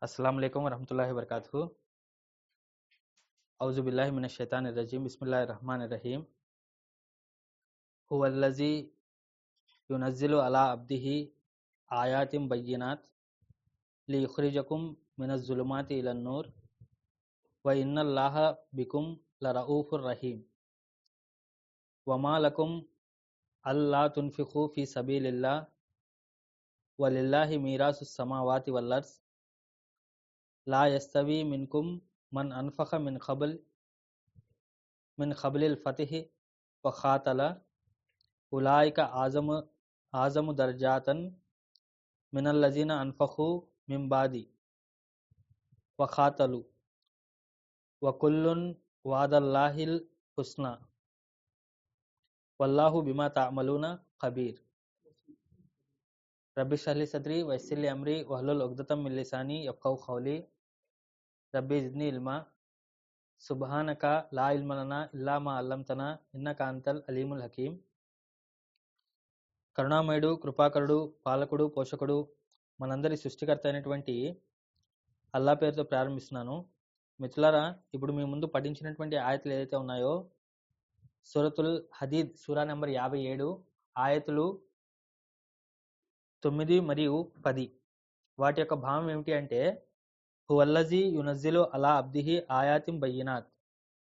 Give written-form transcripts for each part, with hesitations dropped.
अस्सलाम वालेकुम वरहमतुल्लाहि वबरकातुहू। औज़ु बिल्लाहि मिनश शैतानिर रजीम। बिस्मिल्लाहिर रहमानिर रहीम। हुवल्लज़ी युनज़्ज़िलु अला अब्दिही आयातिम बय्यिनात लियुख़रिजकुम मिनज़ ज़ुलुमाति इलन नूर व इन्नल्लाह बिकुम लरऊफ़ुर रहीम। वमा लकुम अल्ला तुन्फ़िक़ू फ़ी सबीलिल्लाह वलिल्लाहि मीरासुस समावाति वल अर्ज़ ला यस्तवी मिनकुम मन अनफ़क़ मिन क़ब्लिल फ़त्हि व क़ातल उलाइका आज़मु दरजातन मिनल्लज़ीना अनफ़क़ू मिन बादी व क़ातलू व कुल्लुन वादल्लाहिल हुस्ना वल्लाहु बिमा तअमलूना ख़बीर। रब्बि इश्रह ली सदरी व यस्सिर ली अमरी वहलुल उक़दतम मिन लिसानी यफ़क़हू क़ौली। रब्बि ज़िदनी इल्मा सुब्हानका ला इल्मा लना इल्ला मा अल्लमतना इन्नका अंतल अलीमुल हकीम। కరుణామయుడు, కృపాకరుడు, పాలకుడు, పోషకుడు, మనందరి సృష్టికర్త అయినటువంటి అల్లా పేరుతో ప్రారంభిస్తున్నాను. మిత్రులారా, ఇప్పుడు మీ ముందు పఠించినటువంటి ఆయతులు ఏదైతే ఉన్నాయో సూరతుల్ హదీద్ సూరా నెంబర్ 57 ఆయతులు 9 మరియు 10. వాటి యొక్క భావం ఏమిటి అంటే, హువల్లజీ యునజ్జిలు అలా అబ్దిహి ఆయాతిం బయ్యినాత్,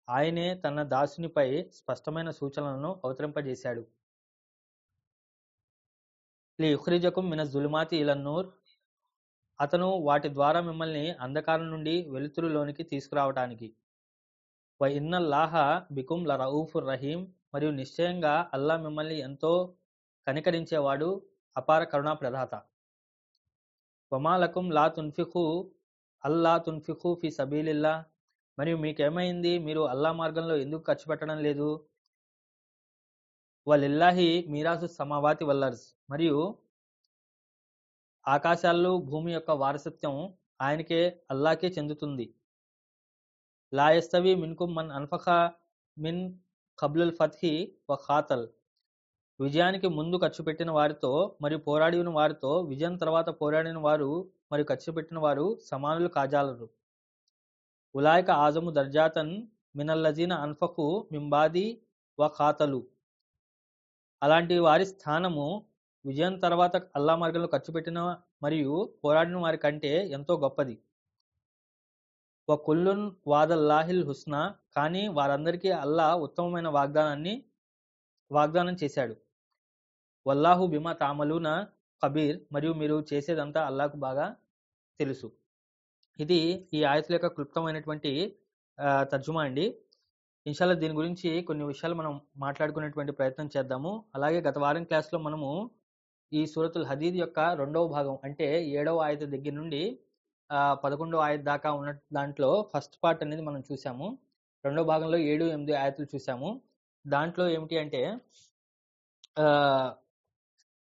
ఆయనే తన దాసునిపై స్పష్టమైన సూచనలను అవతరింపజేశాడు. లియుఖ్రిజకుం మినజ్ జులుమాతి ఇలన్ నూర్, అతను వాటి ద్వారా మిమ్మల్ని అంధకారం నుండి వెలుతురులోనికి తీసుకురావటానికి. వ ఇన్నల్లాహ బికుం లరఊఫుర్ రహీం, మరియు నిశ్చయంగా అల్లా మిమ్మల్ని ఎంతో కనికరించేవాడు, అపార కరుణా ప్రదాత. వమా లకుం లా తున్ఫిఖూ ఫీ సబీలిల్లా, మరియు మీకేమైంది, మీరు అల్లా మార్గంలో ఎందుకు ఖర్చు పెట్టడం లేదు. వలిల్లాహి మీరాసు సమావాతి వల్ అర్జ్, మరియు ఆకాశాలు భూమి యొక్క వారసత్వం ఆయనకే, అల్లాకే చెందుతుంది. లా యస్తవి మిన్కుం మన్ అన్ఫఖ మిన్ ఖబ్లుల్ ఫత్హి వ ఖాతల్, విజయానికి ముందు ఖర్చు పెట్టిన వారితో మరియు పోరాడిన వారితో విజయం తర్వాత పోరాడిన వారు మరియు ఖర్చు పెట్టిన వారు సమానులు కాజాలరు. ఉలాయిక ఆజము దర్జాతన్ మినల్లజీన అన్ఫఖు మింబాది వ ఖాతలు, అలాంటి వారి స్థానము విజయం తర్వాత అల్లా మార్గంలో ఖర్చు పెట్టిన మరియు పోరాడిన వారి కంటే ఎంతో గొప్పది. వ కుల్లున్ వాదల్లాహిల్ హుస్నా, కానీ వారందరికీ అల్లా ఉత్తమమైన వాగ్దానం చేశాడు. వల్లాహు బిమా తామలూన ఖబీర్, మరియు మీరు చేసేదంతా అల్లాకు బాగా తెలుసు. ఇది ఈ ఆయతుల యొక్క క్లుప్తమైనటువంటి తర్జుమా అండి. ఇన్షాల్లా దీని గురించి కొన్ని విషయాలు మనం మాట్లాడుకునేటువంటి ప్రయత్నం చేద్దాము. అలాగే గత వారం క్లాస్లో మనము ఈ సూరతుల్ హదీద్ యొక్క 2వ భాగం అంటే 7వ ఆయత దగ్గర నుండి 11వ ఆయత దాకా ఉన్న దాంట్లో ఫస్ట్ పార్ట్ అనేది మనం చూసాము. 2వ భాగంలో 7, 8 ఆయతులు చూసాము. దాంట్లో ఏమిటి అంటే,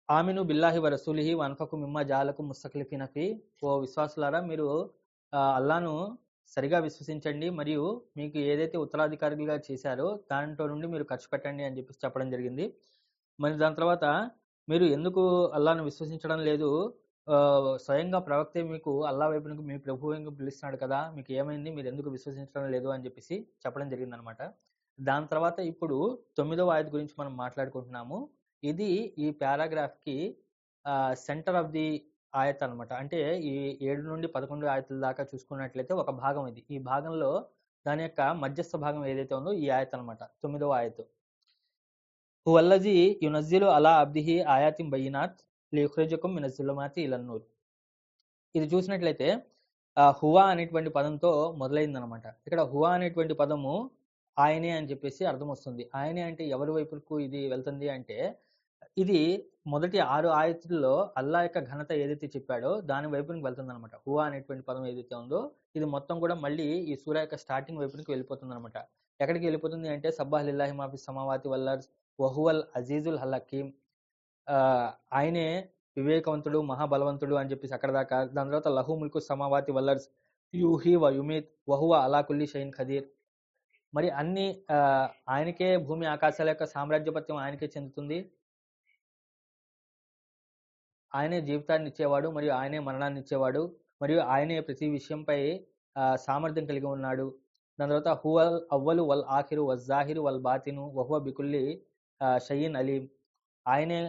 ఆమిను బిల్లాహి వ రసూలిహి వ అన్ఫకు మిమ్మా జాలకు ముస్తఖ్లిఫీన ఫీ, ఓ విశ్వాసులారా, మీరు అల్లాను సరిగా విశ్వసించండి మరియు మీకు ఏదైతే ఉత్తరాధికారులుగా చేశారో దాంట్లో నుండి మీరు ఖర్చు పెట్టండి అని చెప్పి చెప్పడం జరిగింది. మరి దాని తర్వాత మీరు ఎందుకు అల్లాను విశ్వసించడం లేదు, స్వయంగా ప్రవక్తే మీకు అల్లా వైపునకు మీ ప్రభువుగా పిలుస్తున్నాడు కదా, మీకు ఏమైంది, మీరు ఎందుకు విశ్వసించడం లేదు అని చెప్పేసి చెప్పడం జరిగింది అనమాట. దాని తర్వాత ఇప్పుడు 9వ ఆయత గురించి మనం మాట్లాడుకుంటున్నాము. ఇది ఈ పారాగ్రాఫ్కి సెంటర్ ఆఫ్ ది ఆయత్ అనమాట. అంటే ఈ 7 నుండి 11 ఆయతుల దాకా చూసుకున్నట్లయితే ఒక భాగం ఇది. ఈ భాగంలో దాని యొక్క మధ్యస్థ భాగం ఏదైతే ఉందో ఈ ఆయత్ అనమాట, 9వ ఆయత్. హువల్లజీ యునజ్జిలు అలా అబ్దిహి ఆయాతిం బయ్యినాత్ లియుఖ్రిజకుం మినజ్ జులుమాతి ఇలన్ నూర్. ఇది చూసినట్లయితే హువా అనేటువంటి పదంతో మొదలైందనమాట. ఇక్కడ హువా అనేటువంటి పదము ఆయనే అని చెప్పేసి అర్థం వస్తుంది. ఆయనే అంటే ఎవరి వైపుకు ఇది వెళ్తుంది అంటే, ఇది మొదటి 6 ఆయతుల్లో అల్లా యొక్క ఘనత ఏదైతే చెప్పాడో దాని వైపునికి వెళ్తుంది అనమాట. హువా అనేటువంటి పదం ఏదైతే ఉందో ఇది మొత్తం కూడా మళ్ళీ ఈ సూరా యొక్క స్టార్టింగ్ వైపునికి వెళ్ళిపోతుంది అనమాట. ఎక్కడికి వెళ్ళిపోతుంది అంటే, సబ్బాహ్ లిల్లాహి మాఫిస్ సమావాతి వల్ అర్జ్ వహువల్ అజీజుల్ హకీం, ఆయనే వివేకవంతుడు, మహాబలవంతుడు అని చెప్పేసి అక్కడ దాకా. దాని తర్వాత లహు ముల్కు సమావాతి వల్ అర్జ్ యూహి వ యుమీత్ వహువ అలా కుల్లి షైన్ ఖదీర్, మరి అన్ని ఆయనకే భూమి ఆకాశాల యొక్క సామ్రాజ్యపత్యం ఆయనకే చెందుతుంది. ఆయనే జీవితాన్ని ఇచ్చేవాడు మరియు ఆయనే మరణాన్ని ఇచ్చేవాడు. మరియు ఆయనే ప్రతి విషయంపై సామర్థ్యం కలిగి ఉన్నాడు. దాని తర్వాత హువల్ అవ్వలు వల్ ఆఖిరు వజ్జాహిరు వల్ బాతిను వహువ బికుల్లి షయ్యిన్ అలీం. ఆయనే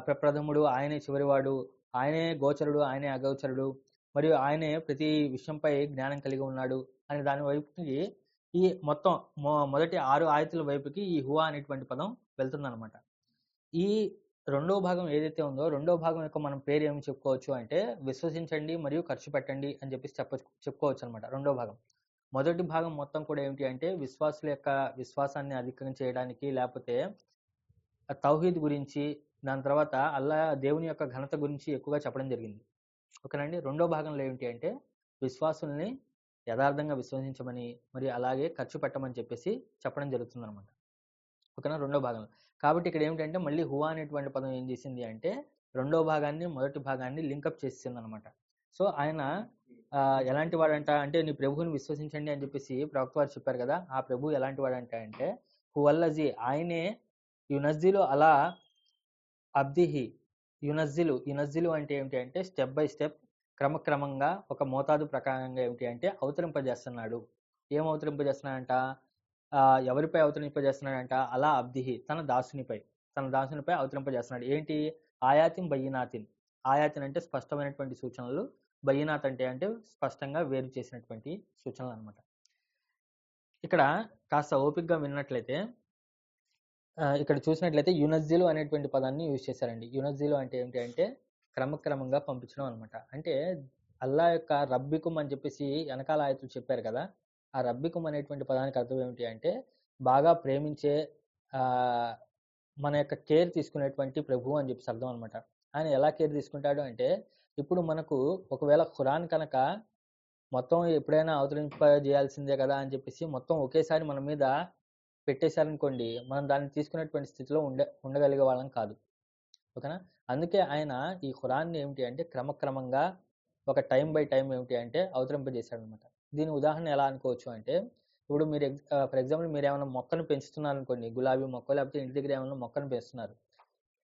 ప్రప్రథముడు, ఆయనే చివరివాడు, ఆయనే గోచరుడు, ఆయనే అగోచరుడు, మరియు ఆయనే ప్రతి విషయంపై జ్ఞానం కలిగి ఉన్నాడు అనే దాని వైపుకి ఈ మొత్తం మొదటి 6 ఆయతుల వైపుకి ఈ హువా అనేటువంటి పదం వెళ్తుందన్నమాట. ఈ రెండో భాగం ఏదైతే ఉందో రెండో భాగం యొక్క మనం పేరు ఏమి చెప్పుకోవచ్చు అంటే విశ్వసించండి మరియు ఖర్చు పెట్టండి అని చెప్పేసి చెప్పుకోవచ్చు అనమాట రెండో భాగం. మొదటి భాగం మొత్తం కూడా ఏమిటి అంటే విశ్వాసుల యొక్క విశ్వాసాన్ని అధికం చేయడానికి, లేకపోతే తౌహీద్ గురించి, దాని తర్వాత అల్లా దేవుని యొక్క ఘనత గురించి ఎక్కువగా చెప్పడం జరిగింది. ఓకేనండి. రెండో భాగంలో ఏమిటి అంటే విశ్వాసుల్ని యథార్థంగా విశ్వసించమని మరియు అలాగే ఖర్చు పెట్టమని చెప్పేసి చెప్పడం జరుగుతుంది అనమాట. ఓకేనా, రెండో భాగంలో. కాబట్టి ఇక్కడ ఏమిటంటే మళ్ళీ హువా అనేటువంటి పదం ఏం చేసింది అంటే రెండో భాగాన్ని మొదటి భాగాన్ని లింకప్ చేసింది అనమాట. సో ఆయన ఎలాంటి వాడంట అంటే నీ ప్రభువుని విశ్వసించండి అని చెప్పేసి ప్రవక్త వారు చెప్పారు కదా. ఆ ప్రభు ఎలాంటి వాడంట అంటే హువల్లజీ, ఆయనే యునజ్జిలు అలా అబ్దిహి. యునజ్జిలు అంటే ఏమిటి అంటే స్టెప్ బై స్టెప్, క్రమక్రమంగా, ఒక మోతాదు ప్రకారంగా ఏమిటి అంటే అవతరింపజేస్తున్నాడు. ఏం అవతరింపజేస్తున్నాడంట? ఎవరిపై అవతరింపజేస్తున్నాడంట? అలా అబ్దిహి, తన దాసునిపై అవతరింపజేస్తున్నాడు. ఏంటి? ఆయాతిన్ బయ్యినాతిన్. ఆయాతిన్ అంటే స్పష్టమైనటువంటి సూచనలు, బయ్యినాత్ అంటే స్పష్టంగా వేరు చేసినటువంటి సూచనలు అనమాట. ఇక్కడ కాస్త ఓపికగా విన్నట్లయితే ఇక్కడ చూసినట్లయితే యునజ్జిలు అనేటువంటి పదాన్ని యూజ్ చేశారండి. యునజ్జిలు అంటే ఏంటి అంటే క్రమక్రమంగా పంపించడం అనమాట. అంటే అల్లా యొక్క రబ్బికుం అని చెప్పేసి వెనకాల ఆయతులు చెప్పారు కదా. ఆ రబ్బికుం అనేటువంటి పదానికి అర్థం ఏమిటి అంటే బాగా ప్రేమించే, మన యొక్క కేర్ తీసుకునేటువంటి ప్రభువు అని చెప్పేసి అర్థం అనమాట. ఆయన ఎలా కేర్ తీసుకుంటాడు అంటే ఇప్పుడు మనకు ఒకవేళ ఖురాన్ కనుక మొత్తం ఎప్పుడైనా అవతరింపజేయాల్సిందే కదా అని చెప్పేసి మొత్తం ఒకేసారి మన మీద పెట్టేశారనుకోండి, మనం దాన్ని తీసుకునేటువంటి స్థితిలో ఉండగలిగే వాళ్ళం కాదు. ఓకేనా. అందుకే ఆయన ఈ ఖురాన్ని ఏమిటి అంటే క్రమక్రమంగా ఒక టైం బై టైం ఏమిటి అంటే అవతరింపజేశాడు అనమాట. దీని ఉదాహరణ ఎలా అనుకోవచ్చు అంటే ఇప్పుడు మీరు ఫర్ ఎగ్జాంపుల్ మీరు ఏమైనా మొక్కను పెంచుతున్నారు అనుకోండి, గులాబీ మొక్క, లేకపోతే ఇంటి దగ్గర ఏమైనా మొక్కను పెంచుతున్నారు.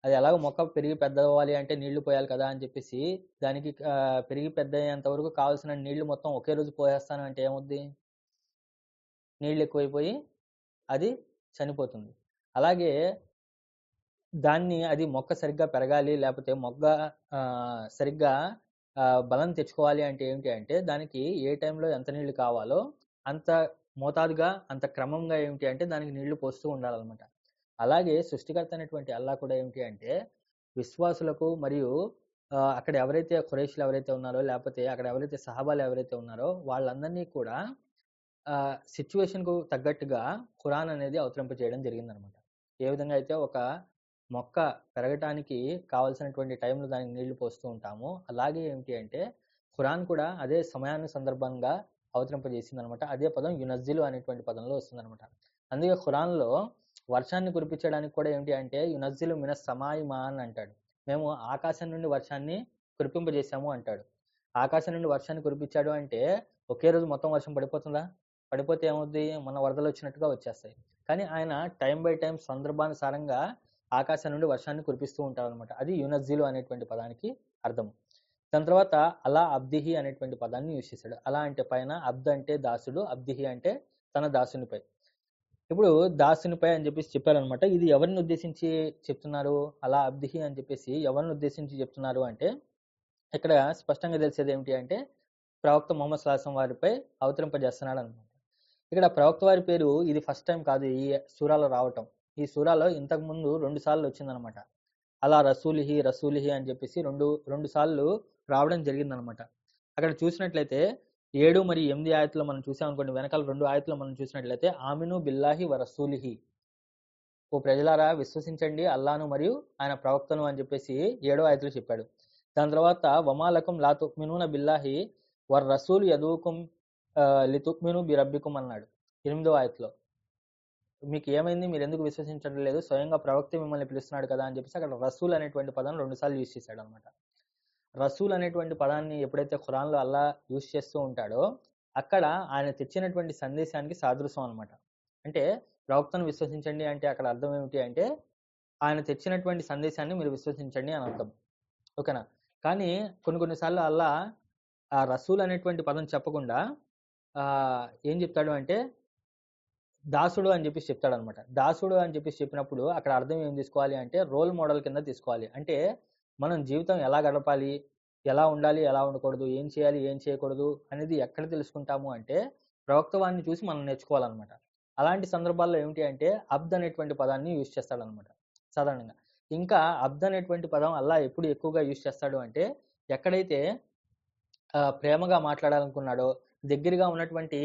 అది ఎలాగో మొక్క పెరిగి పెద్ద అవ్వాలి అంటే నీళ్లు పోయాలి కదా అని చెప్పేసి దానికి పెరిగి పెద్ద అయ్యేంత వరకు కావాల్సిన నీళ్లు మొత్తం ఒకే రోజు పోయేస్తాను అంటే ఏమవుద్ది? నీళ్ళు ఎక్కువైపోయి అది చనిపోతుంది. అలాగే అది మొక్క సరిగ్గా పెరగాలి, లేకపోతే మొక్క సరిగ్గా బలం తెచ్చుకోవాలి అంటే ఏమిటి అంటే దానికి ఏ టైంలో ఎంత నీళ్లు కావాలో అంత మోతాదుగా, అంత క్రమంగా ఏమిటి అంటే దానికి నీళ్లు పోస్తూ ఉండాలన్నమాట. అలాగే సృష్టికర్త అయినటువంటి అల్లా కూడా ఏమిటి అంటే విశ్వాసులకు మరియు అక్కడ ఎవరైతే ఖురైషులు ఎవరైతే ఉన్నారో, లేకపోతే అక్కడ ఎవరైతే సహాబాలు ఎవరైతే ఉన్నారో వాళ్ళందరినీ కూడా సిచ్యువేషన్కు తగ్గట్టుగా ఖురాన్ అనేది అవతరింపజేయడం జరిగిందనమాట. ఏ విధంగా అయితే ఒక మొక్క పెరగటానికి కావాల్సినటువంటి టైంలో దానికి నీళ్లు పోస్తూ ఉంటామో, అలాగే ఏమిటి అంటే ఖురాన్ కూడా అదే సమయాన్ని సందర్భంగా అవతరింపజేసింది అనమాట. అదే పదం యునజ్జిలు అనేటువంటి పదంలో వస్తుందన్నమాట. అందుకే ఖురాన్లో వర్షాన్ని కురిపించడానికి కూడా ఏమిటి అంటే యునజ్జిలు మినస్ సమాయి మా అని అంటాడు. మేము ఆకాశం నుండి వర్షాన్ని కురిపింపజేశాము అంటాడు. ఆకాశం నుండి వర్షాన్ని కురిపించాడు అంటే ఒకే రోజు మొత్తం వర్షం పడిపోతుందా? పడిపోతే ఏమవుద్ది? మన వరదలు వచ్చినట్టుగా వచ్చేస్తాయి. కానీ ఆయన టైం బై టైం సందర్భానుసారంగా ఆకాశం నుండి వర్షాన్ని కురిపిస్తూ ఉంటారు అనమాట. అది యునజ్జిలు అనేటువంటి పదానికి అర్థం. దాని తర్వాత అలా అబ్దిహి అనేటువంటి పదాన్ని యూజ్ చేశాడు. అలా అంటే పైన, అబ్ద్ అంటే దాసుడు, అబ్దిహి అంటే తన దాసునిపై. ఇప్పుడు దాసునిపై అని చెప్పేసి చెప్పారనమాట. ఇది ఎవరిని ఉద్దేశించి చెప్తున్నారు? అలా అబ్దిహి అని చెప్పేసి ఎవరిని ఉద్దేశించి చెప్తున్నారు అంటే ఇక్కడ స్పష్టంగా తెలిసేది ఏమిటి అంటే ప్రవక్త ముహమ్మద్ సల్లాల్లాహు అలైహి వారిపై అవతరింపజేస్తున్నాడు అనమాట. ఇక్కడ ప్రవక్త వారి పేరు ఇది ఫస్ట్ టైం కాదు ఈ సూరాలో రావటం. ఈ సూరాలో ఇంతకు ముందు 2 సార్లు వచ్చిందనమాట. అలా రసూలిహి అని చెప్పేసి రెండు సార్లు రావడం జరిగిందనమాట. అక్కడ చూసినట్లయితే 7 మరియు 8 ఆయతులు మనం చూసామనుకోండి, వెనకాల 2 ఆయతులు మనం చూసినట్లయితే ఆమిను బిల్లాహి వ రసూలిహి, ఓ ప్రజలారా విశ్వసించండి అల్లాను మరియు ఆయన ప్రవక్తను అని చెప్పేసి 7వ ఆయతులు చెప్పాడు. దాని తర్వాత వమాలకుం లా తుమినూన బిల్లాహి వర్ రసూల్ యదూకుం లితుమిను బి రబ్బికుం అన్నాడు 8వ ఆయతులో. మీకు ఏమైంది, మీరు ఎందుకు విశ్వసించడం లేదు? స్వయంగా ప్రవక్త మిమ్మల్ని పిలుస్తున్నాడు కదా అని చెప్పేసి అక్కడ రసూల్ అనేటువంటి పదాన్ని 2 సార్లు యూజ్ చేశాడు అనమాట. రసూల్ అనేటువంటి పదాన్ని ఎప్పుడైతే ఖురాన్లో అల్లా యూజ్ చేస్తూ ఉంటాడో అక్కడ ఆయన తెచ్చినటువంటి సందేశానికి సాదృశ్యం అనమాట. అంటే ప్రవక్తను విశ్వసించండి అంటే అక్కడ అర్థం ఏమిటి అంటే ఆయన తెచ్చినటువంటి సందేశాన్ని మీరు విశ్వసించండి అని అర్థం. ఓకేనా. కానీ కొన్నిసార్లు అల్లా ఆ రసూల్ అనేటువంటి పదం చెప్పకుండా ఏం చెప్తాడు అంటే దాసుడు అని చెప్పేసి చెప్తాడనమాట. దాసుడు అని చెప్పేసి చెప్పినప్పుడు అక్కడ అర్థం ఏం తీసుకోవాలి అంటే రోల్ మోడల్ కింద తీసుకోవాలి. అంటే మనం జీవితం ఎలా గడపాలి, ఎలా ఉండాలి, ఎలా ఉండకూడదు, ఏం చేయాలి, ఏం చేయకూడదు అనేది ఎక్కడ తెలుసుకుంటాము అంటే ప్రవక్త వారిని చూసి మనం నేర్చుకోవాలన్నమాట. అలాంటి సందర్భాల్లో ఏమిటి అంటే అబ్ద్ అనేటువంటి పదాన్ని యూజ్ చేస్తాడనమాట సాధారణంగా. ఇంకా అబ్ద్ అనేటువంటి పదం అల్లా ఎప్పుడు ఎక్కువగా యూజ్ చేస్తాడు అంటే ఎక్కడైతే ప్రేమగా మాట్లాడాలనుకున్నాడో, దగ్గరగా ఉన్నటువంటి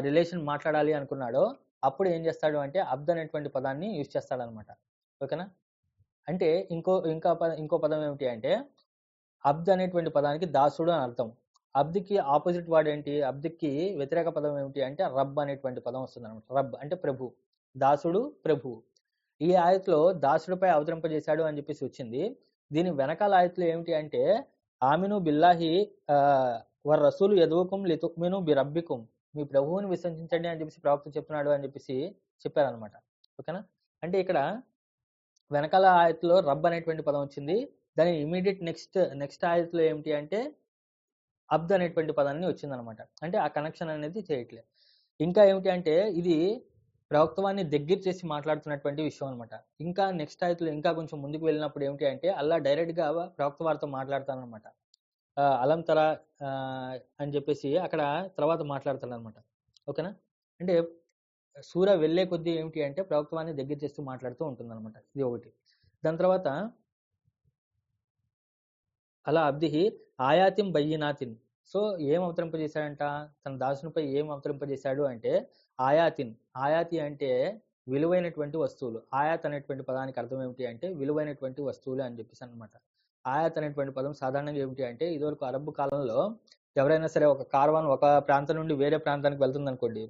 రిలేషన్ మాట్లాడాలి అనుకున్నాడో, అప్పుడు ఏం చేస్తాడు అంటే అబ్ద్ అనేటువంటి పదాన్ని యూజ్ చేస్తాడనమాట. ఓకేనా? అంటే ఇంకో పదం ఏమిటి అంటే అబ్ద్ అనేటువంటి పదానికి దాసుడు అని అర్థం. అబ్ద్‌కి ఆపోజిట్ వర్డ్ ఏంటి? అబ్ద్‌కి వ్యతిరేక పదం ఏమిటి అంటే రబ్ అనేటువంటి పదం వస్తుందనమాట. రబ్ అంటే ప్రభు. దాసుడు, ప్రభువు. ఈ ఆయత్‌లో దాసుడిపై అవతరింపజేశాడు అని చెప్పేసి వచ్చింది. దీని వెనకాల ఆయత్‌లో ఏమిటి అంటే ఆమిను బిల్లాహి వర్ రసూలు యదువుకుం లితుమిను బిరబ్బికుం. మీ ప్రభువుని విశ్వసించండి అని చెప్పేసి ప్రవక్త చెప్తున్నాడు అని చెప్పేసి చెప్పారనమాట. ఓకేనా? అంటే ఇక్కడ వెనకాల ఆయత్‌లో రబ్ అనేటువంటి పదం వచ్చింది. దాని ఇమీడియట్ నెక్స్ట్ ఆయత్‌లో ఏమిటి అంటే అబ్ద్ అనేటువంటి పదాన్ని వచ్చిందనమాట. అంటే ఆ కనెక్షన్ అనేది చేయట్లే. ఇంకా ఏమిటి అంటే ఇది ప్రవక్తవాన్ని దగ్గర చేసి మాట్లాడుతున్నటువంటి విషయం అనమాట. ఇంకా నెక్స్ట్ ఆయత్‌లో ఇంకా కొంచెం ముందుకు వెళ్ళినప్పుడు ఏమిటి అంటే అల్లా డైరెక్ట్‌గా ప్రవక్త వారితో మాట్లాడతాననమాట. అలం తర అని చెప్పేసి అక్కడ తర్వాత మాట్లాడతాడనమాట. ఓకేనా? అంటే సూర వెళ్ళే కొద్దీ ఏమిటి అంటే ప్రవక్తవాన్ని దగ్గర చేస్తూ మాట్లాడుతూ ఉంటుందన్నమాట. ఇది ఒకటి. దాని తర్వాత అలా అబ్దిహి ఆయాతిం బయ్యినాతిన్. సో ఏం అవతరింపజేశాడంట తన దాసునిపై ఏం అవతరింపజేశాడు అంటే ఆయాతిన్. ఆయాతి అంటే విలువైనటువంటి వస్తువులు. ఆయాత్ అనేటువంటి పదానికి అర్థం ఏమిటి అంటే విలువైనటువంటి వస్తువులు అని చెప్పేసి అనమాట. ఆయాత్ అనేటువంటి పదం సాధారణంగా ఏమిటి అంటే ఇదివరకు అరబ్ కాలంలో ఎవరైనా సరే ఒక కార్వాన్ ఒక ప్రాంతం నుండి వేరే ప్రాంతానికి వెళ్తుంది అనుకోండి,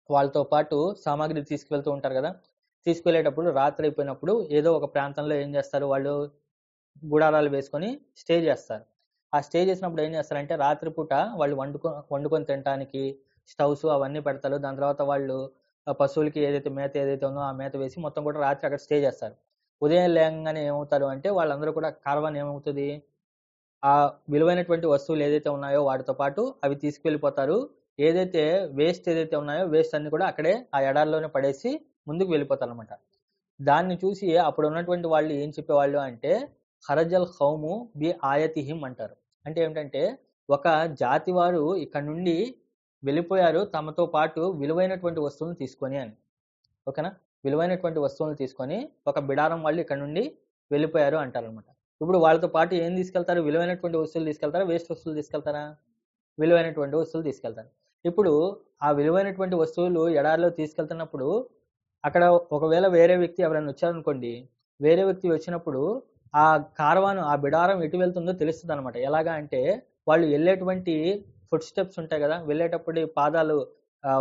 వాళ్ళతో పాటు సామాగ్రి తీసుకువెళ్తూ ఉంటారు కదా. తీసుకువెళ్ళేటప్పుడు రాత్రి అయిపోయినప్పుడు ఏదో ఒక ప్రాంతంలో ఏం చేస్తారు, వాళ్ళు గుడారాలు వేసుకొని స్టే చేస్తారు. ఆ స్టే చేసినప్పుడు ఏం చేస్తారంటే రాత్రిపూట వాళ్ళు వండుకొని తినడానికి స్టవ్స్ అవన్నీ పెడతారు. దాని తర్వాత వాళ్ళు పశువులకి మేత ఏదైతే ఉందో ఆ మేత వేసి మొత్తం కూడా రాత్రి అక్కడ స్టే చేస్తారు. ఉదయం లేయంగానే ఏమవుతారు అంటే వాళ్ళందరూ కూడా కార్వాన్ ఏమవుతుంది, ఆ విలువైనటువంటి వస్తువులు ఏదైతే ఉన్నాయో వాటితో పాటు అవి తీసుకువెళ్ళిపోతారు. ఏదైతే ఏదైతే ఉన్నాయో వేస్ట్ అన్ని కూడా అక్కడే ఆ ఎడారిలోనే పడేసి ముందుకు వెళ్ళిపోతారనమాట. దాన్ని చూసి అప్పుడు ఉన్నటువంటి వాళ్ళు ఏం చెప్పేవాళ్ళు అంటే ఖరజల్ ఖౌము బి ఆయతిహిం అంటారు. అంటే ఏమిటంటే ఒక జాతి వారు ఇక్కడ నుండి వెళ్ళిపోయారు తమతో పాటు విలువైనటువంటి వస్తువులను తీసుకొని అని. ఓకేనా? విలువైనటువంటి వస్తువులను తీసుకొని ఒక బిడారం వాళ్ళు ఇక్కడ నుండి వెళ్ళిపోయారు అంటారనమాట. ఇప్పుడు వాళ్ళతో పాటు ఏం తీసుకెళ్తారు? విలువైనటువంటి వస్తువులు తీసుకెళ్తారా, వేస్ట్ వస్తువులు తీసుకెళ్తారా? విలువైనటువంటి వస్తువులు తీసుకెళ్తారు. ఇప్పుడు ఆ విలువైనటువంటి వస్తువులు ఎడారిలో తీసుకెళ్తున్నప్పుడు అక్కడ ఒకవేళ వేరే వ్యక్తి ఎవరైనా వచ్చారనుకోండి, వేరే వ్యక్తి వచ్చినప్పుడు ఆ కార్వాను ఆ బిడారం ఎటు వెళ్తుందో తెలుస్తుంది అనమాట. ఎలాగా అంటే వాళ్ళు వెళ్ళేటువంటి ఫుట్ స్టెప్స్ ఉంటాయి కదా, వెళ్ళేటప్పుడు పాదాలు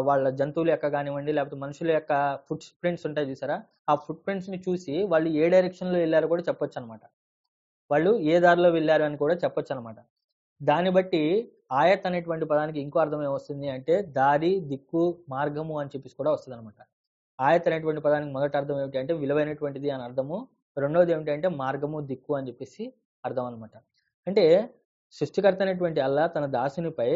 వాళ్ళ జంతువుల యొక్క కానివ్వండి లేకపోతే మనుషుల యొక్క ఫుట్ ప్రింట్స్ ఉంటాయి చూసారా, ఆ ఫుట్ ప్రింట్స్ ని చూసి వాళ్ళు ఏ డైరెక్షన్ లో వెళ్ళారో కూడా చెప్పొచ్చు అనమాట. వాళ్ళు ఏ దారిలో వెళ్ళారు అని కూడా చెప్పొచ్చు అనమాట. దాన్ని బట్టి ఆయత్ అనేటువంటి పదానికి ఇంకో అర్థం ఏమొస్తుంది అంటే దారి, దిక్కు, మార్గము అని చెప్పేసి కూడా వస్తుంది అనమాట. ఆయత్ అనేటువంటి పదానికి మొదటి అర్థం ఏమిటి అంటే విలువైనటువంటిది అని అర్థము. రెండవది ఏమిటి అంటే మార్గము, దిక్కు అని చెప్పేసి అర్థం అనమాట. అంటే సృష్టికర్త అనేటువంటి అల్లా తన దాసునిపై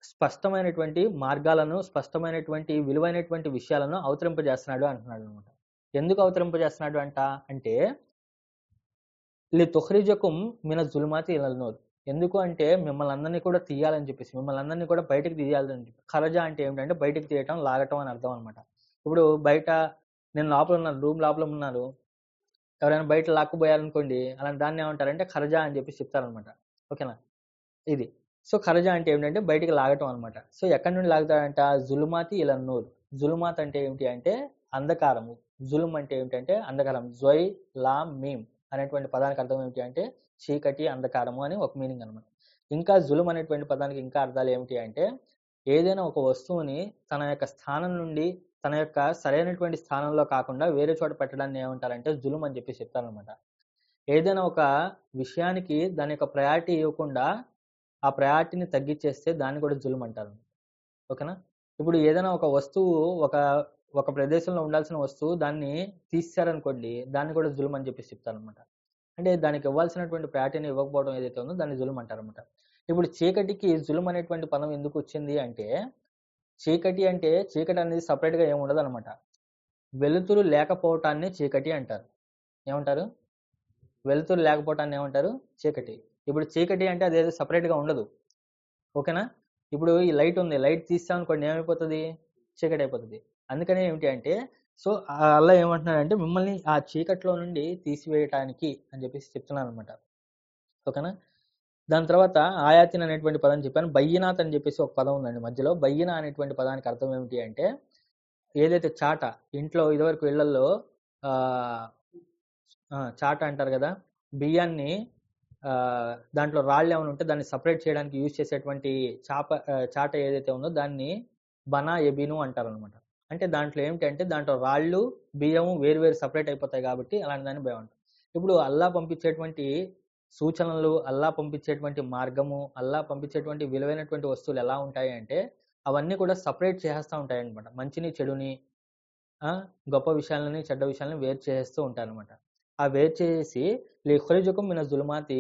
స్పష్టమైనటువంటి మార్గాలను, స్పష్టమైనటువంటి విలువైనటువంటి విషయాలను అవతరింపజేస్తున్నాడు అంటున్నాడు అనమాట. ఎందుకు అవతరింపజేస్తున్నాడు అంటే లితుఖ్రిజకుం మిన జులుమాతి ఇలల్ నూర్. ఎందుకు అంటే మిమ్మల్ని అందరినీ కూడా తీయాలని చెప్పేసి, మిమ్మల్ని అందరినీ కూడా బయటకు తీయాలని చెప్పి. ఖరజ అంటే ఏమిటంటే బయటకు తీయటం, లాగటం అని అర్థం అనమాట. ఇప్పుడు బయట నేను లోపల ఉన్నాను, రూమ్ లోపల ఉన్నాను, ఎవరైనా బయట లాక్కుపోయారనుకోండి, అలాంటి దాన్ని ఏమంటారంటే ఖరజా అని చెప్పి చెప్తారనమాట. ఓకేనా? ఇది. సో ఖరజా అంటే ఏమిటంటే బయటికి లాగటం అనమాట. సో ఎక్కడి నుండి లాగుతాడంట జులుమాతి ఇలా నూర్. జులుమాత్ అంటే ఏమిటి అంటే అంధకారము. జులుం అంటే ఏమిటంటే అంధకారం. జొయ్ లామ్ మీమ్ అనేటువంటి పదానికి అర్థం ఏమిటి అంటే చీకటి, అంధకారము అని ఒక మీనింగ్ అనమాట. ఇంకా జులుం అనేటువంటి పదానికి ఇంకా అర్థాలు ఏమిటి అంటే ఏదైనా ఒక వస్తువుని తన యొక్క స్థానం నుండి తన యొక్క సరైనటువంటి స్థానంలో కాకుండా వేరే చోట పెట్టడాన్ని ఏమంటారంటే జులుం అని చెప్పి చెప్తారనమాట. ఏదైనా ఒక విషయానికి దాని యొక్క ప్రయారిటీ ఇవ్వకుండా ఆ ప్రయారిటీని తగ్గించేస్తే దాన్ని కూడా జులుం అంటారు. ఓకేనా? ఇప్పుడు ఏదైనా ఒక వస్తువు ఒక ప్రదేశంలో ఉండాల్సిన వస్తువు దాన్ని తీసేశారనుకోండి, దాన్ని కూడా జులుం అని చెప్పి చెప్తారనమాట. అంటే దానికి ఇవ్వాల్సినటువంటి ప్రయారిటీని ఇవ్వకపోవడం ఏదైతే ఉందో దాన్ని జులుం అంటారనమాట. ఇప్పుడు చీకటికి జులుం అనేటువంటి పదం ఎందుకు వచ్చింది అంటే, చీకటి అంటే చీకటి అనేది సపరేట్‌గా ఏమి ఉండదనమాట. వెలుతురు లేకపోవటాన్ని చీకటి అంటారు. ఏమంటారు? వెలుతురు లేకపోవటాన్ని ఏమంటారు? చీకటి. ఇప్పుడు చీకటి అంటే అదేదో సపరేట్‌గా ఉండదు. ఓకేనా? ఇప్పుడు ఈ లైట్ ఉంది. లైట్ తీసామనుకోండి ఏమైపోతది? చీకటయిపోతది. అందుకనే ఏమిటి అంటే అల్లా ఏమంటున్నాడంటే మిమ్మల్ని ఆ చీకట్లో నుండి తీసివేయటానికి అని చెప్పేసి చెప్తున్నాననమాట. ఓకేనా? దాని తర్వాత ఆయాతిన్ అనేటువంటి పదం చెప్పాను. బయ్యినాత్ అని చెప్పేసి ఒక పదం ఉందండి మధ్యలో. బయ్యిన అనేటువంటి పదానికి అర్థం ఏమిటి అంటే, ఏదైతే చాట ఇంట్లో ఇదివరకు ఇళ్లల్లో చాట అంటారు కదా! బియ్యాన్ని దాంట్లో రాళ్ళేమైనా ఉంటే దాన్ని సెపరేట్ చేయడానికి యూజ్ చేసేటువంటి చాట ఏదైతే ఉందో దాన్ని బనా ఎబిను అంటారనమాట. అంటే దాంట్లో ఏమిటంటే దాంట్లో రాళ్ళు, బియ్యము వేరు వేరు సెపరేట్ అయిపోతాయి కాబట్టి అలాంటి దాన్ని భయం అంటారు. ఇప్పుడు అల్లా పంపించేటువంటి సూచనలు, అల్లా పంపించేటువంటి మార్గము, అల్లా పంపించేటువంటి విలువైనటువంటి వస్తువులు ఎలా ఉంటాయి అంటే అవన్నీ కూడా సెపరేట్ చేసేస్తా ఉంటాయన్నమాట. మంచిని, చెడుని, గొప్ప విషయాలని, చెడ్డ విషయాలని వేరు చేసేస్తూ ఉంటారనమాట. ఆ వేరు చేసి లియుఖ్రిజకుం మిన జులుమాతి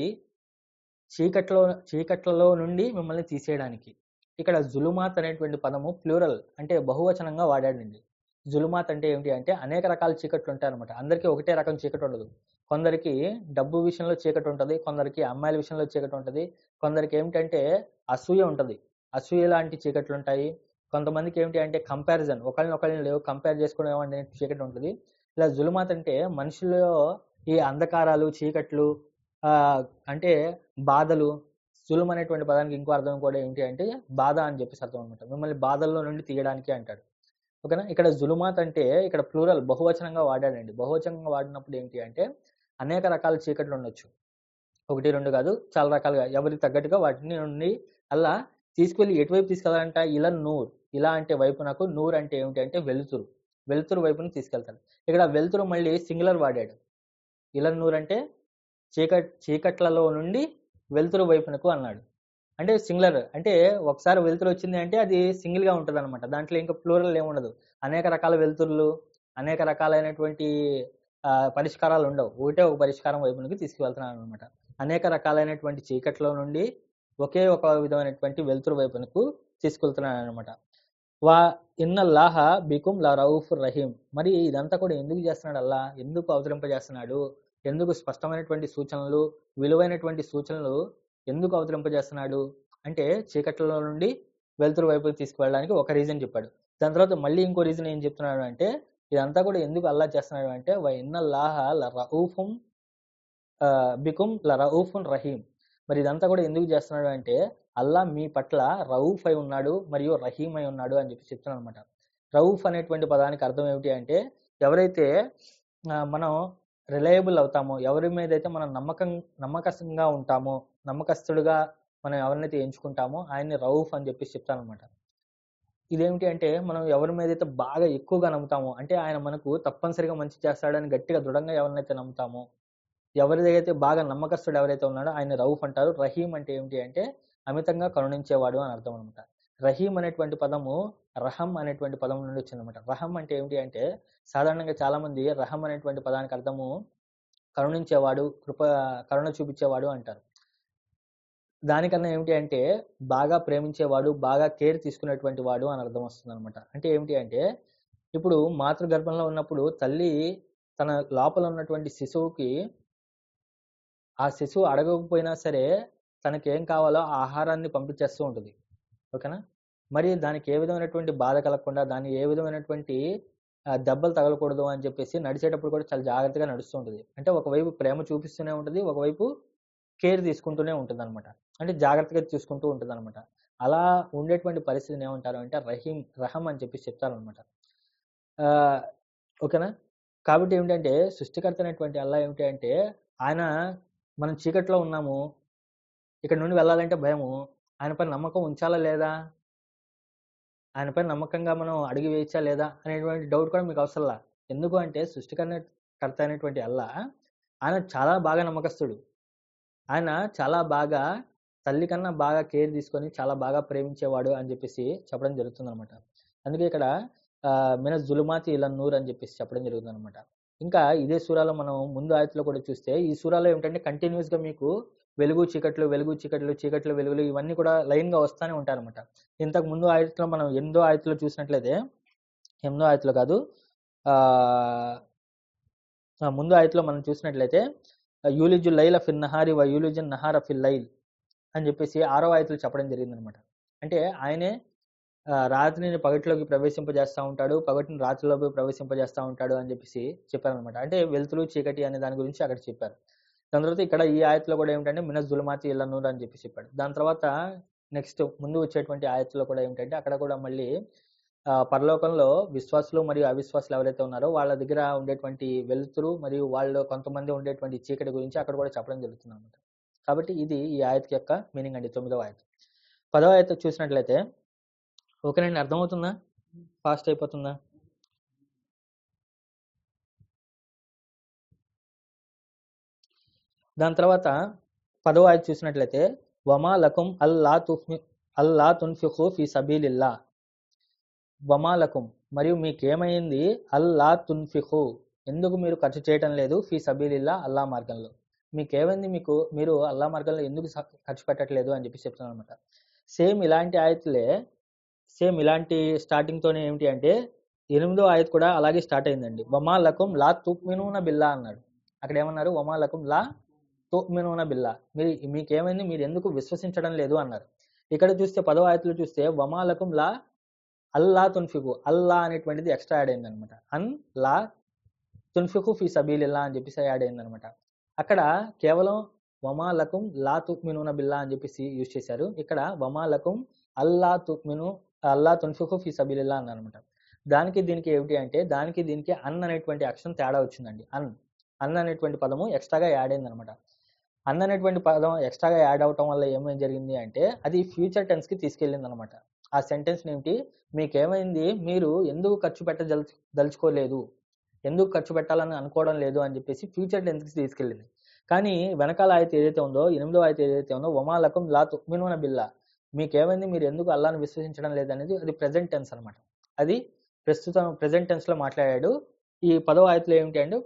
చీకట్లలో నుండి మిమ్మల్ని తీసేయడానికి. ఇక్కడ జులుమాత్ అనేటువంటి పదము ప్లూరల్ అంటే బహువచనంగా వాడాడండి. జులుమాత్ అంటే ఏమిటి అంటే అనేక రకాల చీకట్లు ఉంటాయన్నమాట. అందరికీ ఒకటే రకం చీకటి ఉండదు. కొందరికి డబ్బు విషయంలో చీకటి ఉంటది. కొందరికి అమ్మాయిల విషయంలో చీకటి ఉంటది. కొందరికి ఏమిటంటే అసూయ ఉంటది. అసూయ లాంటి చీకట్లు ఉంటాయి. కొంతమందికి ఏమిటి అంటే కంపారిజన్ ఒకళ్ళని కంపేర్ చేసుకోవడం అనే చీకటి ఉంటుంది. ఇలా జులుమాత్ అంటే మనుషుల్లో ఈ అంధకారాలు, చీకట్లు అంటే బాధలు. జులుం అనేటువంటి పదానికి ఇంకో అర్థం కూడా ఏంటి అంటే బాధ అని చెప్పేసి అర్థం అనమాట. మిమ్మల్ని బాధల్లో నుండి తీయడానికి అంటాడు. ఓకేనా? ఇక్కడ జులుమాత్ అంటే ఇక్కడ ప్లూరల్ బహువచనంగా వాడాడండి. బహువచనంగా వాడినప్పుడు ఏంటి అంటే అనేక రకాల చీకట్లు ఉండొచ్చు. 1, 2 కాదు, చాలా రకాలుగా ఎవరికి తగ్గట్టుగా వాటిని నుండి అలా తీసుకెళ్ళి ఎటువైపు తీసుకెళ్లాలంట? ఇలా నూర్. ఇలా అంటే వైపునకు, నూర్ అంటే ఏమిటి అంటే వెలుతురు. వెలుతురు వైపున తీసుకెళ్తాడు. ఇక్కడ వెలుతురు మళ్ళీ సింగులర్ వాడాడు. ఇలా నూర్ అంటే చీకట్లలో నుండి వెలుతురు వైపునకు అన్నాడు. అంటే సింగులర్ అంటే ఒకసారి వెలుతురు వచ్చింది అంటే అది సింగిల్గా ఉంటుంది అనమాట. దాంట్లో ఇంకా ప్లూరల్ ఏముండదు. అనేక రకాల వెలుతురులు, అనేక రకాలైనటువంటి పరిష్కారాలు ఉండవు. ఒకటే ఒక పరిష్కారం వైపునకు తీసుకువెళ్తున్నాను అనమాట. అనేక రకాలైనటువంటి చీకట్లో నుండి ఒకే ఒక విధమైనటువంటి వెలుతురు వైపునకు తీసుకెళ్తున్నాను అనమాట. వా ఇన్నల్లాహ బికుం లా రౌఫుర్ రహీం. మరి ఇదంతా కూడా ఎందుకు చేస్తున్నాడు అల్లా? ఎందుకు అవతరింపజేస్తున్నాడు? ఎందుకు స్పష్టమైనటువంటి సూచనలు, విలువైనటువంటి సూచనలు ఎందుకు అవతరింపజేస్తున్నాడు అంటే చీకట్లలో నుండి వెలుతురు వైపుకి తీసుకువెళ్ళడానికి ఒక రీజన్ చెప్పాడు. దాని తర్వాత మళ్ళీ ఇంకో రీజన్ ఏం చెప్తున్నాడు అంటే ఇదంతా కూడా ఎందుకు అల్లా చేస్తున్నాడు అంటే వా ఇన్నల్లాహ లరౌఫుం బికుం లరౌఫున్ రహీం. మరి ఇదంతా కూడా ఎందుకు చేస్తున్నాడు అంటే అల్లా మీ పట్ల రౌఫ్ అయి ఉన్నాడు మరియు రహీం అయి ఉన్నాడు అని చెప్పి చెప్తున్నాడు అనమాట. రౌఫ్ అనేటువంటి పదానికి అర్థం ఏమిటి అంటే ఎవరైతే మనం రిలయబుల్ అవుతామో, ఎవరి మీద అయితే మనం నమ్మకంగా ఉంటామో, నమ్మకస్తుడుగా మనం ఎవరినైతే ఎంచుకుంటామో ఆయన్ని రౌఫ్ అని చెప్పేసి చెప్తానమాట. ఇదేమిటి అంటే మనం ఎవరి మీద అయితే బాగా ఎక్కువగా నమ్ముతామో, అంటే ఆయన మనకు తప్పనిసరిగా మంచి చేస్తాడని గట్టిగా దృఢంగా ఎవరినైతే నమ్ముతామో, ఎవరిదైతే బాగా నమ్మకస్తుడు ఎవరైతే ఉన్నాడో ఆయన రౌఫ్ అంటారు. రహీం అంటే ఏమిటి అంటే అమితంగా కరుణించేవాడు అని అర్థం అనమాట. రహీం అనేటువంటి పదము రహం అనేటువంటి పదం నుండి వచ్చిందనమాట. రహం అంటే ఏమిటి అంటే సాధారణంగా చాలా మంది రహం అనేటువంటి పదానికి అర్థము కరుణించేవాడు, కరుణ చూపించేవాడు అంటారు. దానికన్నా ఏమిటి అంటే బాగా ప్రేమించేవాడు, బాగా కేర్ తీసుకునేటువంటి వాడు అని అర్థం వస్తుంది అనమాట. అంటే ఏమిటి అంటే ఇప్పుడు మాతృగర్భంలో ఉన్నప్పుడు తల్లి తన లోపల ఉన్నటువంటి శిశువుకి ఆ శిశువు అడగకపోయినా సరే తనకేం కావాలో ఆ ఆహారాన్ని పంపించేస్తూ ఉంటుంది. ఓకేనా? మరి దానికి ఏ విధమైనటువంటి బాధ కలగకుండా, దాన్ని ఏ విధమైనటువంటి దెబ్బలు తగలకూడదు అని చెప్పేసి నడిచేటప్పుడు కూడా చాలా జాగ్రత్తగా నడుస్తూ ఉంటుంది. అంటే ఒకవైపు ప్రేమ చూపిస్తూనే ఉంటుంది, ఒకవైపు కేర్ తీసుకుంటూనే ఉంటుందన్నమాట. అంటే జాగ్రత్తగా చూసుకుంటూ ఉంటుందన్నమాట. అలా ఉండేటువంటి పరిస్థితిని ఏమంటారు అంటే రహం అని చెప్పేసి చెప్తారనమాట. ఓకేనా? కాబట్టి ఏమిటంటే సృష్టికర్త అయినటువంటి అల్లా ఏమిటి అంటే ఆయన మనం చీకట్లో ఉన్నాము, ఇక్కడ నుండి వెళ్ళాలంటే భయము, ఆయనపై నమ్మకం ఉంచాలా లేదా? ఆయనపై నమ్మకంగా మనం అడుగు వేయచ్చా లేదా అనేటువంటి డౌట్ కూడా మీకు అవసరంలా. ఎందుకు అంటే సృష్టికర్త అయినటువంటి అల్లా ఆయన చాలా బాగా నమ్మకస్తుడు. ఆయన చాలా బాగా తల్లి కన్నా బాగా కేర్ తీసుకొని చాలా బాగా ప్రేమించేవాడు అని చెప్పేసి చెప్పడం జరుగుతుందనమాట. అందుకే ఇక్కడ మిన జులుమాతి ఇలా నూర్ అని చెప్పేసి చెప్పడం జరుగుతుందనమాట. ఇంకా ఇదే సూరాలో మనం ముందు ఆయతలో కూడా చూస్తే ఈ సూరాలో ఏమిటంటే కంటిన్యూస్గా మీకు వెలుగు చీకట్లు, వెలుగు చీకట్లు, చీకట్లు వెలుగులు ఇవన్నీ కూడా లైన్గా వస్తూనే ఉంటాయి అనమాట. ఇంతకు ముందు ఆయతలో మనం 8వ ఆయతలో చూసినట్లయితే, 8వ ఆయతలో కాదు, ముందు ఆయతలో మనం చూసినట్లయితే యూలిజు లైల ఫిల్ నహారి వ యూలిజన్ నహార ఫిల్ లైల్ అని చెప్పేసి 6వ ఆయతలో చెప్పడం జరిగిందనమాట. అంటే ఆయనే రాత్రిని పగటిలోకి ప్రవేశింపజేస్తూ ఉంటాడు, పగటిని రాత్రిలోకి ప్రవేశింపజేస్తూ ఉంటాడు అని చెప్పేసి చెప్పారనమాట. అంటే వెలుతురు చీకటి అనే దాని గురించి అక్కడ చెప్పారు. దాని తర్వాత ఇక్కడ ఈ ఆయతలో కూడా ఏమిటంటే మినస్ జులమాతి ఇళ్ళ నూరు అని చెప్పి చెప్పాడు. దాని తర్వాత నెక్స్ట్ ముందు వచ్చేటువంటి ఆయతలో కూడా ఏమిటంటే అక్కడ కూడా మళ్ళీ పరలోకంలో విశ్వాసులు మరియు అవిశ్వాసులు ఎవరైతే ఉన్నారో వాళ్ళ దగ్గర ఉండేటువంటి వెలుతురు మరియు వాళ్ళు కొంతమంది ఉండేటువంటి చీకటి గురించి అక్కడ కూడా చెప్పడం జరుగుతుంది అనమాట. కాబట్టి ఇది ఈ ఆయత యొక్క మీనింగ్ అండి, 9వ ఆయత. 10వ ఆయత చూసినట్లయితే ఓకేనండి, అర్థమవుతుందా? ఫాస్ట్ అయిపోతుందా? దాని తర్వాత 10వ ఆయత చూసినట్లయితే వమా లకుం అల్లా తున్ఫిఖు ఫీ సబీలిల్లా, వమా లకుం మరియు మీకేమైంది, అల్లా తున్ఫిఖు ఎందుకు మీరు ఖర్చు చేయటం లేదు, ఫీ సబీలిల్లా అల్లా మార్గంలో మీకేమైంది, మీరు అల్లా మార్గంలో ఎందుకు ఖర్చు పెట్టట్లేదు అని చెప్పి చెప్తున్నాను అనమాట. సేమ్ ఇలాంటి ఆయతలే, సేమ్ ఇలాంటి స్టార్టింగ్తోనే ఏమిటి అంటే 8వ ఆయత కూడా అలాగే స్టార్ట్ అయిందండి. వమా లకుం లా తుమినూన బిల్లా అన్నాడు. అక్కడ ఏమన్నారు, వమా లకుం లా తుమినూన బిల్లా, మీకేమైంది, మీరు ఎందుకు విశ్వసించడం లేదు అన్నారు. ఇక్కడ చూస్తే 10వ ఆయతలో చూస్తే వమా లకుం లా అల్లా తున్ఫికు, అల్లా అనేటువంటిది ఎక్స్ట్రా యాడ్ అయింది అనమాట. అన్ లా తున్ఫికు ఫీ సబీలిల్లా అని చెప్పేసి యాడ్ అయింది అనమాట. అక్కడ కేవలం వమా లకుం లా తుమినూన బిల్లా అని చెప్పేసి యూజ్ చేశారు. ఇక్కడ వమా లకుం అల్లా తున్ఫికు ఫీ సబీలిల్లా అన్నారు అనమాట. దానికి దీనికి ఏమిటి అంటే, దానికి దీనికి అన్ అనేటువంటి అక్షరం తేడా వచ్చిందండి. అన్ అనేటువంటి పదము ఎక్స్ట్రాగా యాడ్ అయింది అనమాట. అన్ అనేటువంటి పదం ఎక్స్ట్రాగా యాడ్ అవటం వల్ల ఏమేం జరిగింది అంటే అది ఫ్యూచర్ టెన్స్కి తీసుకెళ్ళింది అనమాట. ఆ సెంటెన్స్ ఏమిటి, మీకేమైంది, మీరు ఎందుకు ఖర్చు దలుచుకోలేదు, ఎందుకు ఖర్చు పెట్టాలని అనుకోవడం లేదు అని చెప్పేసి ఫ్యూచర్ టెన్స్కి తీసుకెళ్ళింది. కానీ వెనకాల ఆయత ఏదైతే ఉందో, 8వ ఆయత ఏదైతే ఉందో వమా లకుం లా తుమినూన బిల్లా, మీకేమైంది, మీరు ఎందుకు అల్లాను విశ్వసించడం లేదనేది అది ప్రెజెంట్ టెన్స్ అనమాట. అది ప్రస్తుతం ప్రెజెంట్ టెన్స్లో మాట్లాడాడు. ఈ 10వ ఆయతలో ఏమిటి అంటే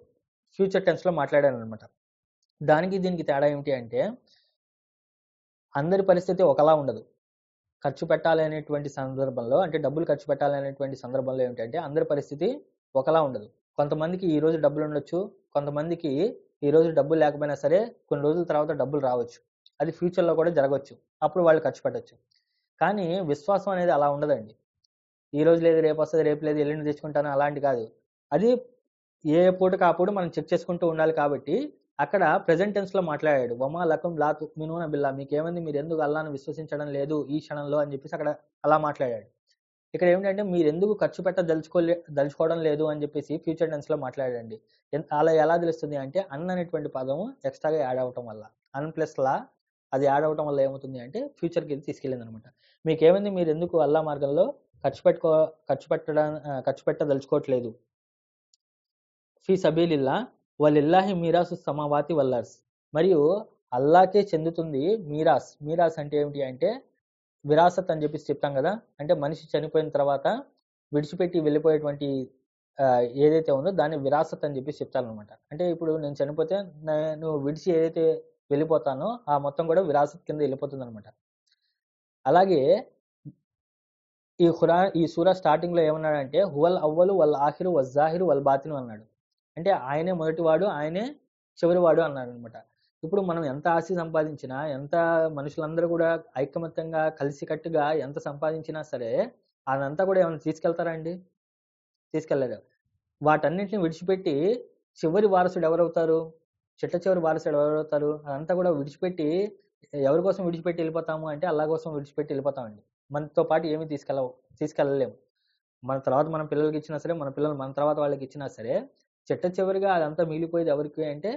ఫ్యూచర్ టెన్స్లో మాట్లాడాడు అనమాట. దానికి దీనికి తేడా ఏమిటి అంటే అందరి పరిస్థితి ఒకలా ఉండదు. ఖర్చు పెట్టాలనేటువంటి సందర్భంలో, అంటే డబ్బులు ఖర్చు పెట్టాలనేటువంటి సందర్భంలో ఏమిటంటే అందరి పరిస్థితి ఒకలా ఉండదు. కొంతమందికి ఈ రోజు డబ్బులు ఉండొచ్చు, కొంతమందికి ఈ రోజు డబ్బులు లేకపోయినా సరే కొన్ని రోజుల తర్వాత డబ్బులు రావచ్చు. అది ఫ్యూచర్లో కూడా జరగవచ్చు, అప్పుడు వాళ్ళు ఖర్చు పెట్టచ్చు. కానీ విశ్వాసం అనేది అలా ఉండదండి. ఈ రోజు లేదు రేపు వస్తుంది, రేపు లేదు ఎల్లుండి తెచ్చుకుంటాను అలాంటి కాదు. అది ఏ పూటకు ఆ పూట మనం చెక్ చేసుకుంటూ ఉండాలి. కాబట్టి అక్కడ ప్రెజెంట్ టెన్స్లో మాట్లాడాడు, వమా లకుం లా తుమినూన బిల్లా, మీకేమైంది, మీరు ఎందుకు అల్లాను విశ్వసించడం లేదు ఈ క్షణంలో అని చెప్పేసి అక్కడ అలా మాట్లాడాడు. ఇక్కడ ఏమిటంటే మీరు ఎందుకు ఖర్చు దలుచుకోవడం లేదు అని చెప్పేసి ఫ్యూచర్ టెన్స్లో మాట్లాడండి. అలా ఎలా తెలుస్తుంది అంటే అన్ అనేటువంటి పదము ఎక్స్ట్రాగా యాడ్ అవటం వల్ల, అన్ ప్లస్ లా అది యాడ్ అవటం వల్ల ఏమవుతుంది అంటే ఫ్యూచర్కి తీసుకెళ్ళింది అనమాట. మీకేమైంది, మీరు ఎందుకు అల్లా మార్గంలో ఖర్చు పెట్టదలుచుకోవట్లేదు. ఫీ సబీలిల్లా వలిల్లాహి మీరాసు సమావాతి వల్లర్స్, మరియు అల్లాకే చెందుతుంది మీరాస్. మీరాస్ అంటే ఏమిటి అంటే విరాసత్ అని చెప్పేసి చెప్తాం కదా, అంటే మనిషి చనిపోయిన తర్వాత విడిచిపెట్టి వెళ్ళిపోయేటువంటి ఏదైతే ఉందో దాన్ని విరాసత్ అని చెప్పేసి చెప్తానమాట. అంటే ఇప్పుడు నేను చనిపోతే నేను విడిచి ఏదైతే వెళ్ళిపోతానో ఆ మొత్తం కూడా విరాసత్ కింద వెళ్ళిపోతుంది అనమాట. అలాగే ఈ సూరా స్టార్టింగ్ లో ఏమన్నాడంటే హువల్ అవ్వలు వల్ ఆఖిరు వజ్జాహిరు వల్ బాతిను అన్నాడు. అంటే ఆయనే మొదటివాడు, ఆయనే చివరివాడు అన్నాడు అనమాట. ఇప్పుడు మనం ఎంత ఆస్తి సంపాదించినా, ఎంత మనుషులందరూ కూడా ఐకమత్యంగా కలిసికట్టుగా ఎంత సంపాదించినా సరే అదంతా కూడా ఏమైనా తీసుకెళ్తారా అండి? తీసుకెళ్లేరు. వాటన్నిటిని విడిచిపెట్టి చివరి వారసుడు ఎవరవుతారు, చివరి వారసుడు ఎవరవుతారు, అదంతా కూడా విడిచిపెట్టి ఎవరి కోసం విడిచిపెట్టి వెళ్ళిపోతాము అంటే అల్లా కోసం విడిచిపెట్టి వెళ్ళిపోతామండి. మనతో పాటు ఏమీ తీసుకెళ్ళలేము. మన తర్వాత మన పిల్లలకి ఇచ్చినా సరే, మన పిల్లలు మన తర్వాత వాళ్ళకి ఇచ్చినా సరే చివరిగా అదంతా మిగిలిపోయేది ఎవరికి అంటే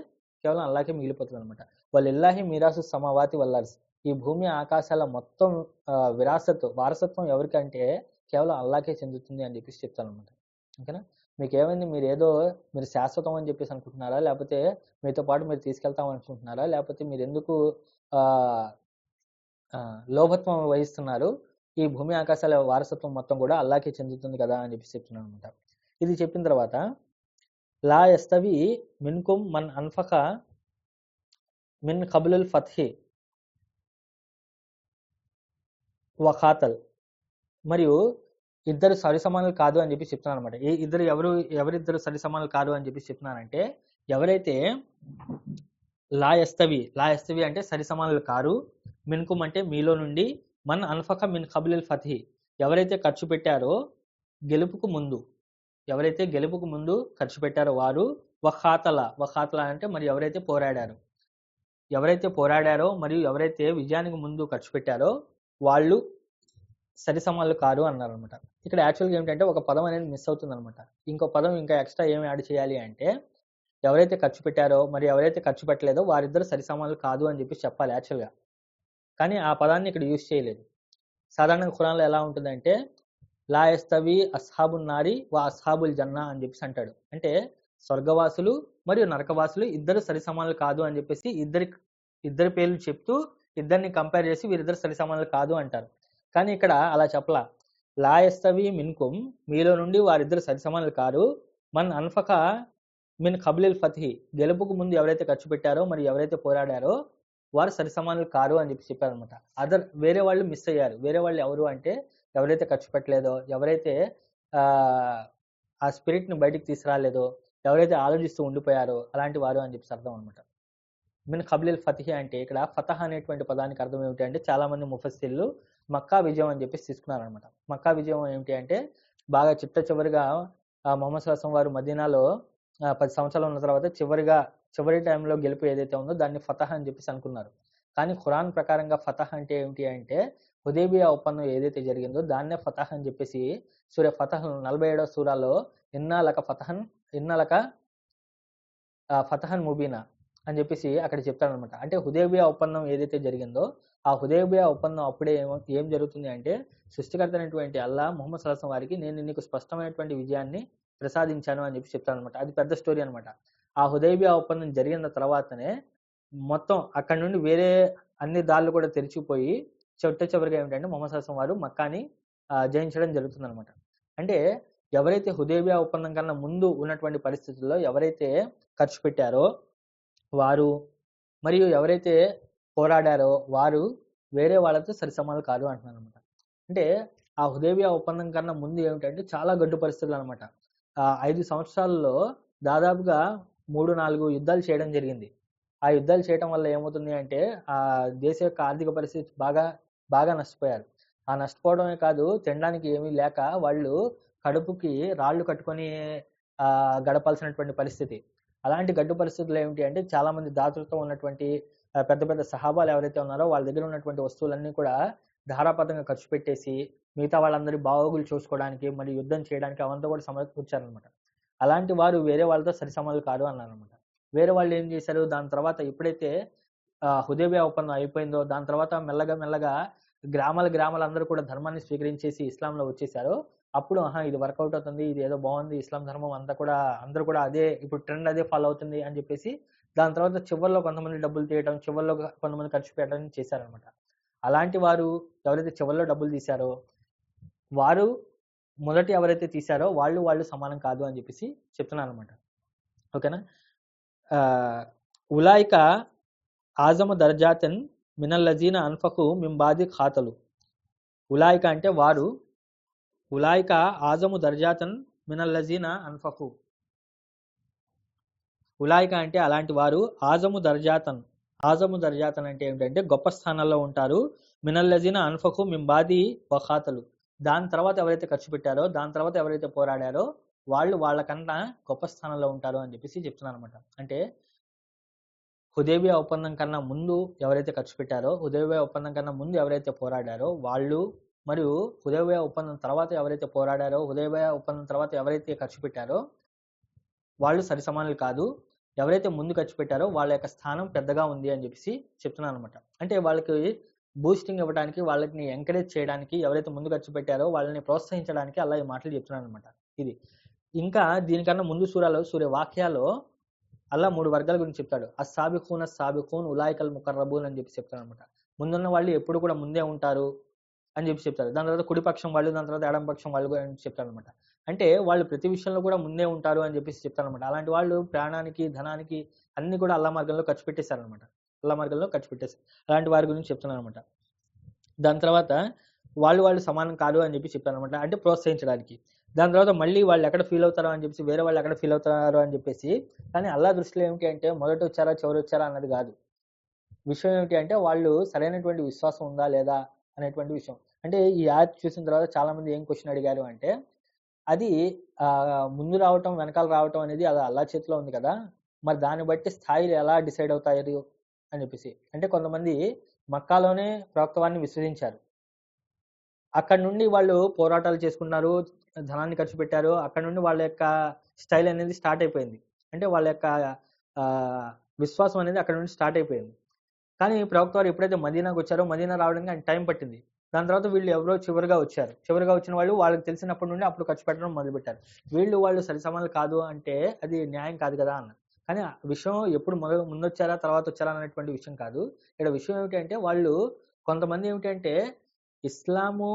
కేవలం అల్లాకే మిగిలిపోతుంది అనమాట. వలిల్లాహి మీరాసు సమావాతి వల్లర్స్, ఈ భూమి ఆకాశాల మొత్తం వారసత్వం ఎవరికంటే కేవలం అల్లాకే చెందుతుంది అని చెప్పేసి చెప్తాను అనమాట. ఓకేనా? మీకేమైంది, మీరు శాశ్వతం అని చెప్పేసి అనుకుంటున్నారా, లేకపోతే మీతో పాటు మీరు తీసుకెళ్తాం అనుకుంటున్నారా, లేకపోతే మీరు ఎందుకు లోభత్వం వహిస్తున్నారు? ఈ భూమి ఆకాశాల వారసత్వం మొత్తం కూడా అల్లాకే చెందుతుంది కదా అని చెప్పి చెప్తున్నాను అనమాట. ఇది చెప్పిన తర్వాత లా యస్తవి మిన్కుం మన్ అన్ఫక మిన్ కబులుల్ ఫత్హి వఖాతల్. మరియు ఇద్దరు సరిసమానులు కాదు అని చెప్పి చెప్తున్నాను అనమాట. ఈ ఇద్దరు ఎవరిద్దరు సరిసమానులు కాదు అని చెప్పి చెప్తున్నానంటే, ఎవరైతే లాయస్తవి అంటే సరిసమానులు కారు, మిన్కుం అంటే మీలో నుండి, మన్ అన్ఫక మిన్ కబులిల్ ఫత్హి ఎవరైతే ఖర్చు పెట్టారో గెలుపుకు ముందు, ఎవరైతే గెలుపుకు ముందు ఖర్చు పెట్టారో వారు, వఖాతల అంటే మరి ఎవరైతే పోరాడారో మరియు ఎవరైతే విజయానికి ముందు ఖర్చు పెట్టారో వాళ్ళు సరిసమానులు కారు అన్నారు అనమాట. ఇక్కడ యాక్చువల్గా ఏమిటంటే ఒక పదం అనేది మిస్ అవుతుంది అనమాట. ఇంకో పదం ఇంకా ఎక్స్ట్రా ఏమి యాడ్ చేయాలి అంటే, ఎవరైతే ఖర్చు పెట్టారో మరి ఎవరైతే ఖర్చు పెట్టలేదో వారిద్దరు సరిసమానులు కాదు అని చెప్పి చెప్పాలి యాక్చువల్గా. కానీ ఆ పదాన్ని ఇక్కడ యూజ్ చేయలేదు. సాధారణంగా ఖురాన్లో ఎలా ఉంటుందంటే, లా యస్తవి అస్హాబున్ నారి వా అస్హాబుల్ జన్నా అని చెప్పేసి అంటాడు. అంటే స్వర్గవాసులు మరియు నరకవాసులు ఇద్దరు సరిసమానులు కాదు అని చెప్పేసి ఇద్దరి పేర్లు చెప్తూ ఇద్దరిని కంపేర్ చేసి వీరిద్దరు సరిసమానులు కాదు అంటారు. కానీ ఇక్కడ అలా చెప్పలా. లా యస్తవి మిన్కుం మీలో నుండి వారిద్దరు సరిసమానులు కారు, మన్ అన్ఫక మిన్ కబులిల్ ఫత్హి గెలుపుకు ముందు ఎవరైతే ఖర్చు పెట్టారో మరి ఎవరైతే పోరాడారో వారు సరిసమానులు కారు అని చెప్పి చెప్పారనమాట. వేరే వాళ్ళు మిస్ అయ్యారు. వేరే వాళ్ళు ఎవరు అంటే, ఎవరైతే ఖర్చు పెట్టలేదో, ఎవరైతే ఆ స్పిరిట్ ని బయటికి తీసుకురాలేదో, ఎవరైతే ఆలోచిస్తూ ఉండిపోయారో అలాంటి వారు అని చెప్పి అర్థం అనమాట. మిన్ కబులిల్ ఫతిహి అంటే ఇక్కడ ఫతహ్ అనేటువంటి పదానికి అర్థం ఏమిటి అంటే, చాలా మంది ముఫస్సిర్లు మక్కా విజయం అని చెప్పేసి తీసుకున్నారనమాట. మక్కా విజయం ఏమిటి అంటే, బాగా చివరిగా మొహమ్మద్ సల్లం వారు మదీనాలో 10 సంవత్సరాలు ఉన్న తర్వాత చివరి టైంలో గెలుపు ఏదైతే ఉందో దాన్ని ఫతహ్ అని చెప్పేసి అనుకున్నారు. కానీ ఖురాన్ ప్రకారంగా ఫతహ్ అంటే ఏమిటి అంటే, హుదైబియా ఒప్పందం ఏదైతే జరిగిందో దాన్నే ఫతహ్ అని చెప్పేసి సూర్య ఫతహ్ 47వ సూరాలో ఇన్నలక ఫతహన్ ముబీనా అని చెప్పేసి అక్కడ చెప్తాడనమాట. అంటే హుదైబియా ఒప్పందం ఏదైతే జరిగిందో ఆ హుదైబియా ఒప్పందం అప్పుడే ఏం జరుగుతుంది అంటే, సృష్టికర్త అయినటువంటి అల్లా ముహమ్మద్ సల్లం వారికి నేను నీకు స్పష్టమైనటువంటి విజయాన్ని ప్రసాదించాను అని చెప్పి చెప్తాను అనమాట. అది పెద్ద స్టోరీ అనమాట. ఆ హుదైబియా ఒప్పందం జరిగిన తర్వాతనే మొత్తం అక్కడ నుండి వేరే అన్ని దారులు కూడా తెరిచిపోయి చివరిగా ఏమిటంటే మొహమ్మద్ సల్లం వారు మక్కాని జయించడం జరుగుతుంది అనమాట. అంటే ఎవరైతే హుదైబియా ఒప్పందం కన్నా ముందు ఉన్నటువంటి పరిస్థితుల్లో ఎవరైతే ఖర్చు పెట్టారో వారు మరియు ఎవరైతే పోరాడారో వారు వేరే వాళ్ళతో సరిసమానులు కాదు అంటున్నారు అనమాట. అంటే ఆ హుదైబియా ఒప్పందం కన్నా ముందు ఏమిటంటే చాలా గడ్డు పరిస్థితులు అనమాట. 5 సంవత్సరాల్లో దాదాపుగా 3-4 యుద్ధాలు చేయడం జరిగింది. ఆ యుద్ధాలు చేయడం వల్ల ఏమవుతుంది అంటే, ఆ దేశ యొక్క ఆర్థిక పరిస్థితి బాగా నష్టపోయారు. ఆ నష్టపోవడమే కాదు, తినడానికి ఏమీ లేక వాళ్ళు కడుపుకి రాళ్లు కట్టుకొని గడపాల్సినటువంటి పరిస్థితి. అలాంటి గడ్డు పరిస్థితులు ఏమిటి అంటే, చాలా మంది దాతృత్వం ఉన్నటువంటి పెద్ద పెద్ద సహాబాలు ఎవరైతే ఉన్నారో వాళ్ళ దగ్గర ఉన్నటువంటి వస్తువులన్నీ కూడా ధారాపాతంగా ఖర్చు పెట్టేసి మిగతా వాళ్ళందరి బాగోగులు చూసుకోవడానికి మరియు యుద్ధం చేయడానికి అవంతా కూడా సమకూర్చారనమాట. అలాంటి వారు వేరే వాళ్ళతో సరిసమానులు కాదు అన్నారనమాట. వేరే వాళ్ళు ఏం చేశారు, దాని తర్వాత ఎప్పుడైతే హుదైబియా ఒప్పందం అయిపోయిందో దాని తర్వాత మెల్లగా గ్రామాలు అందరూ కూడా ధర్మాన్ని స్వీకరించేసి ఇస్లాంలో వచ్చేసారో అప్పుడు ఇది వర్కౌట్ అవుతుంది, ఇది ఏదో బాగుంది, ఇస్లాం ధర్మం అందరూ కూడా అదే ఇప్పుడు ట్రెండ్ అదే ఫాలో అవుతుంది అని చెప్పేసి దాని తర్వాత చివరిలో కొంతమంది డబ్బులు తీయడం, చివరిలో కొంతమంది ఖర్చు పెట్టడం చేశారనమాట. అలాంటి వారు ఎవరైతే చివరిలో డబ్బులు తీశారో వారు మొదటి ఎవరైతే తీశారో వాళ్ళు సమానం కాదు అని చెప్పేసి చెప్తున్నాను అనమాట. ఓకేనా. ఉలాయిక ఆజము దర్జాతన్ మినల్లజీన అన్ఫకు మింబాది ఖాతలు. ఉలాయిక అంటే వారు, ఉలాయిక ఆజము దర్జాతన్ మినల్లజీన అన్ఫకు. ఉలాయిక అంటే అలాంటి వారు, ఆజము దర్జాతన్ అంటే ఏమిటంటే గొప్ప స్థానాల్లో ఉంటారు, మినల్లజీన అన్ఫకు మింబాది వఖాతలు దాని తర్వాత ఎవరైతే ఖర్చు పెట్టారో దాని తర్వాత ఎవరైతే పోరాడారో వాళ్ళకన్నా గొప్ప స్థానంలో ఉంటారు అని చెప్పేసి చెప్తున్నాను అనమాట. అంటే హుదైబియా ఒప్పందం కన్నా ముందు ఎవరైతే ఖర్చు పెట్టారో, హుదైబియా ఒప్పందం కన్నా ముందు ఎవరైతే పోరాడారో వాళ్ళు, మరియు హుదైబియా ఒప్పందం తర్వాత ఎవరైతే పోరాడారో, హుదైబియా ఒప్పందం తర్వాత ఎవరైతే ఖర్చు పెట్టారో వాళ్ళు సరిసమానులు కాదు. ఎవరైతే ముందు ఖర్చు పెట్టారో వాళ్ళ యొక్క స్థానం పెద్దగా ఉంది అని చెప్పేసి చెప్తున్నాను అనమాట. అంటే వాళ్ళకి బూస్టింగ్ ఇవ్వడానికి, వాళ్ళని ఎంకరేజ్ చేయడానికి, ఎవరైతే ముందు ఖర్చు పెట్టారో వాళ్ళని ప్రోత్సహించడానికి అలా ఈ మాటలు చెప్తున్నాను అనమాట. ఇది ఇంకా దీనికన్నా ముందు సూర్య వాక్యాలో అల్లా 3 వర్గాల గురించి చెప్తాడు. అస్సాబిఖూన్ ఉలాయికల్ ముకర్రబూన్ అని చెప్పి చెప్తాడు అనమాట. ముందున్న వాళ్ళు ఎప్పుడు కూడా ముందే ఉంటారు అని చెప్పి చెప్తారు. దాని తర్వాత కుడిపక్షం వాళ్ళు, దాని తర్వాత ఎడమపక్షం వాళ్ళు అని చెప్తారు అనమాట. అంటే వాళ్ళు ప్రతి విషయంలో కూడా ముందే ఉంటారు అని చెప్పేసి చెప్తారు అనమాట. అలాంటి వాళ్ళు ప్రాణానికి, ధనానికి అన్ని కూడా అల్లా మార్గంలో ఖర్చు పెట్టేశారనమాట. అల్లా మార్గంలో ఖర్చు పెట్టేశారు. అలాంటి వారి గురించి చెప్తున్నాను అనమాట. దాని తర్వాత వాళ్ళు సమానం కాదు అని చెప్పి చెప్పాను అనమాట, అంటే ప్రోత్సహించడానికి. దాని తర్వాత మళ్ళీ వాళ్ళు ఎక్కడ ఫీల్ అవుతారో అని చెప్పేసి, వేరే వాళ్ళు ఎక్కడ ఫీల్ అవుతారో అని చెప్పేసి. కానీ అల్లా దృష్టిలో ఏమిటి అంటే మొదట వచ్చారా చివరి వచ్చారా అన్నది కాదు. విషయం ఏమిటి అంటే వాళ్ళు సరైనటువంటి విశ్వాసం ఉందా లేదా అనేటువంటి విషయం. అంటే ఈ యాడ్ చూసిన తర్వాత చాలా మంది ఏం క్వశ్చన్ అడిగారు అంటే, అది ముందు రావటం వెనకాల రావటం అనేది అది అల్లా చేతిలో ఉంది కదా, మరి దాన్ని బట్టి స్థాయిలు ఎలా డిసైడ్ అవుతాయి అని చెప్పేసి. అంటే కొంతమంది మక్కాలోనే ప్రవక్త వారిని విశ్వసించారు, అక్కడ నుండి వాళ్ళు పోరాటాలు చేసుకున్నారు, ధనాన్ని ఖర్చు పెట్టారు, అక్కడ నుండి వాళ్ళ యొక్క స్టైల్ అనేది స్టార్ట్ అయిపోయింది. అంటే వాళ్ళ యొక్క విశ్వాసం అనేది అక్కడ నుండి స్టార్ట్ అయిపోయింది. కానీ ప్రవక్త వారు ఎప్పుడైతే మదీనాకు వచ్చారో, మదీనా రావడానికి ఆయన టైం పట్టింది. దాని తర్వాత వీళ్ళు ఎవరో చివరిగా వచ్చారు. చివరిగా వచ్చిన వాళ్ళు వాళ్ళకి తెలిసినప్పటి నుండి అప్పుడు ఖర్చు పెట్టడం మొదలుపెట్టారు. వాళ్ళు సరిసమాలు కాదు అంటే అది న్యాయం కాదు కదా అన్న. కానీ ఆ విషయం ఎప్పుడు ముందొచ్చారా తర్వాత వచ్చారా అనేటువంటి విషయం కాదు. ఇక్కడ విషయం ఏమిటంటే వాళ్ళు కొంతమంది ఏమిటంటే ఇస్లాము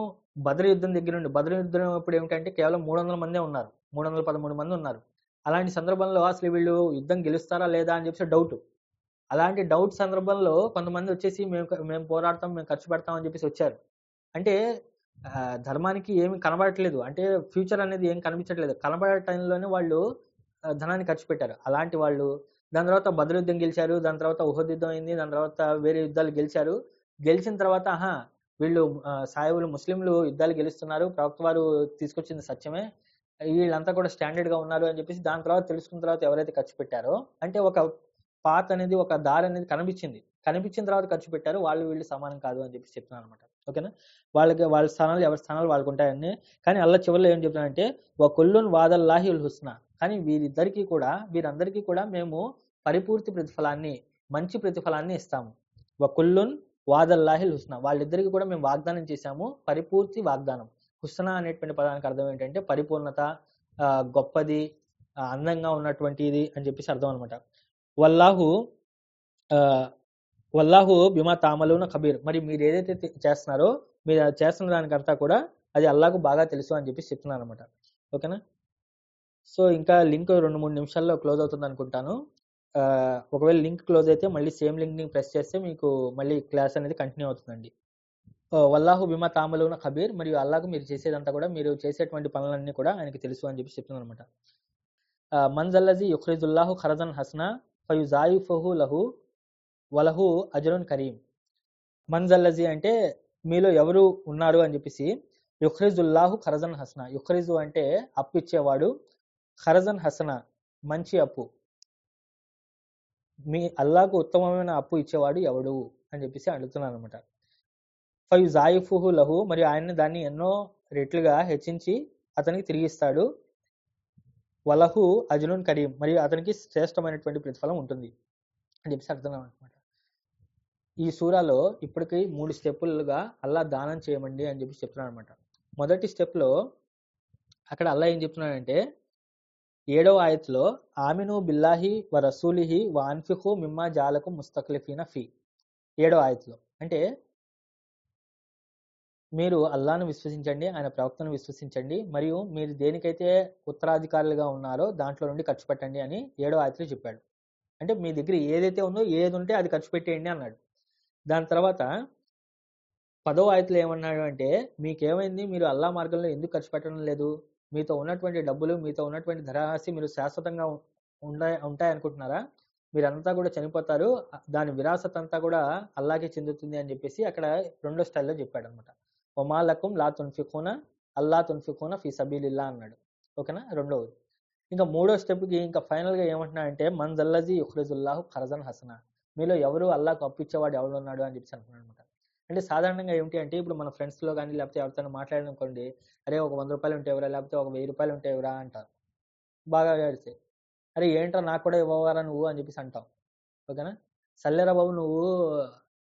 బద్ర్ యుద్ధం దగ్గర నుండి, బద్ర్ యుద్ధం ఇప్పుడు ఏమిటంటే కేవలం 300 మందే ఉన్నారు, 313 మంది ఉన్నారు. అలాంటి సందర్భంలో అసలు వీళ్ళు యుద్ధం గెలుస్తారా లేదా అని చెప్పేసి డౌట్. అలాంటి డౌట్ సందర్భంలో కొంతమంది వచ్చేసి మేము పోరాడతాం, మేము ఖర్చు పెడతాం అని చెప్పేసి వచ్చారు. అంటే ధర్మానికి ఏమి కనబడట్లేదు, అంటే ఫ్యూచర్ అనేది ఏం కనిపించట్లేదు, కనబడే టైంలోనే వాళ్ళు ధనాన్ని ఖర్చు పెట్టారు. అలాంటి వాళ్ళు దాని తర్వాత బద్ర్ యుద్ధం గెలిచారు, దాని తర్వాత ఉహద్ యుద్ధం అయింది, దాని తర్వాత వేరే యుద్ధాలు గెలిచారు. గెలిచిన తర్వాత వీళ్ళు సాయిబులు ముస్లింలు యుద్ధాలు గెలుస్తున్నారు, ప్రవక్త వారు తీసుకొచ్చింది సత్యమే, వీళ్ళంతా కూడా స్టాండర్డ్ గా ఉన్నారు అని చెప్పేసి దాని తర్వాత తెలుసుకున్న తర్వాత ఎవరైతే ఖర్చు పెట్టారో, అంటే ఒక పాత్ అనేది, ఒక దారి అనేది కనిపించిన తర్వాత ఖర్చు పెట్టారు, వీళ్ళు సమానం కాదు అని చెప్పి చెప్తున్నాను అనమాట. ఓకేనా, వాళ్ళ స్థానాలు ఎవరి స్థానాలు వాళ్ళకు ఉంటాయని. కానీ అల్లా చివరిలో ఏం చెప్తున్నానంటే వకుల్లున్ వాదల్లాహి ఉల్ హుస్నా, కానీ వీరందరికీ కూడా మేము పరిపూర్తి ప్రతిఫలాన్ని, మంచి ప్రతిఫలాన్ని ఇస్తాము. వకుల్లున్ వాదల్లాహిల్ హుస్నా, వాళ్ళిద్దరికీ కూడా మేము వాగ్దానం చేశాము, పరిపూర్తి వాగ్దానం. హుస్నా అనేటువంటి పదానికి అర్థం ఏంటంటే పరిపూర్ణత, గొప్పది, అందంగా ఉన్నటువంటిది అని చెప్పేసి అర్థం అనమాట. వల్లాహు బిమా తామలూన ఖబీర్, మరి మీరు ఏదైతే చేస్తున్నారో, మీరు చేస్తున్న దానికంతా కూడా అది అల్లాహకు బాగా తెలుసు అని చెప్పి చెప్తున్నాను అనమాట. ఓకేనా, సో ఇంకా లింక్ 2-3 నిమిషాల్లో క్లోజ్ అవుతుంది అనుకుంటాను. ఒకవేళ లింక్ క్లోజ్ అయితే మళ్ళీ సేమ్ లింక్ ని ప్రెస్ చేస్తే మీకు మళ్ళీ క్లాస్ అనేది కంటిన్యూ అవుతుందండి. వల్లాహు బిమా తామలూన ఖబీర్, మరియు అల్లాహకు మీరు చేసేదంతా కూడా, మీరు చేసేటువంటి పనులన్నీ కూడా ఆయనకి తెలుసు అని చెప్పి చెప్తున్నాను అనమాట. మంజల్లజీ యుఖ్రిజుల్లాహు ఖరజన్ హస్నా ఫయుజాయిఫుహు లహు వలహు అజ్రున్ కరీం. మంజల్లజీ అంటే మీలో ఎవరు ఉన్నారు అని చెప్పేసి, యుఖ్రిజుల్లాహు ఖరజన్ హస్నా, యుఖ్రిజు అంటే అప్పు ఇచ్చేవాడు, ఖరజన్ హసనా మంచి అప్పు, మీ అల్లాహకు ఉత్తమమైన అప్పు ఇచ్చేవాడు ఎవడు అని చెప్పేసి అడుగుతున్నాను అనమాట. ఫయుజాయిఫుహు లహు, మరియు ఆయన దాన్ని ఎన్నో రెట్లుగా హెచ్చించి అతనికి తిరిగిస్తాడు. వలహు అజ్రున్ కరీం, మరియు అతనికి శ్రేష్టమైనటువంటి ప్రతిఫలం ఉంటుంది అని చెప్పేసి అడుగుతున్నాం అనమాట. ఈ సూరాలో ఇప్పటికీ 3 స్టెప్పులుగా అల్లా దానం చేయమండి అని చెప్పి చెప్తున్నాడు అనమాట. మొదటి స్టెప్ లో అక్కడ అల్లా ఏం చెప్తున్నాడంటే 7వ ఆయత్లో ఆమిను బిల్లాహి వ రసూలిహి వ అన్ఫిఖు మిమ్మా జాలకుం ముస్తఖ్లిఫీన ఫీ. 7వ ఆయత్లో అంటే మీరు అల్లాను విశ్వసించండి, ఆయన ప్రవక్తను విశ్వసించండి, మరియు మీరు దేనికైతే ఉత్తరాధికారులుగా ఉన్నారో దాంట్లో నుండి ఖర్చు పెట్టండి అని 7వ ఆయత్లో చెప్పాడు. అంటే మీ దగ్గర ఏదైతే ఉందో, ఏది ఉంటే అది ఖర్చు పెట్టేయండి అన్నాడు. దాని తర్వాత 10వ ఆయత్లో ఏమన్నాడు అంటే, మీకేమైంది, మీరు అల్లా మార్గంలో ఎందుకు ఖర్చు పెట్టడం లేదు, మీతో ఉన్నటువంటి డబ్బులు, మీతో ఉన్నటువంటి ధనరాశి మీరు శాశ్వతంగా ఉంటాయనుకుంటున్నారా, మీరంతా కూడా చనిపోతారు, దాని విరాసత్ అంతా కూడా అల్లాకే చెందుతుంది అని చెప్పేసి అక్కడ 2వ స్టైల్లో చెప్పాడు అనమాట. ఒమాలకుం లా తున్ఫిఖూన అల్లా తున్ఫిఖూన ఫీ సబీలిల్లా అన్నాడు. ఓకేనా, 2వది. ఇంకా 3వ స్టెప్కి ఇంకా ఫైనల్గా ఏమంటున్నాడంటే మంజల్లజీ యుఖ్రిజుల్లాహు ఖరజన్ హసనా, మీలో ఎవరు అల్లాహకు అప్పిచ్చేవాడు ఎవడున్నాడు అని చెప్పేసి అంటున్నాడు అనమాట. అంటే సాధారణంగా ఏమిటి అంటే, ఇప్పుడు మన ఫ్రెండ్స్లో కానీ లేకపోతే ఎవరితో మాట్లాడాలనుకోండి, అరే ఒక 100 రూపాయలు ఉంటే ఎవరా, లేకపోతే ఒక 1000 రూపాయలు ఉంటే ఎవరా అంటారు. బాగా ఆడితే అరే ఏంట్రా నాకు కూడా ఇవ్వవారా నువ్వు అని చెప్పేసి అంటాం. ఓకేనా, సల్లేరా బాబు నువ్వు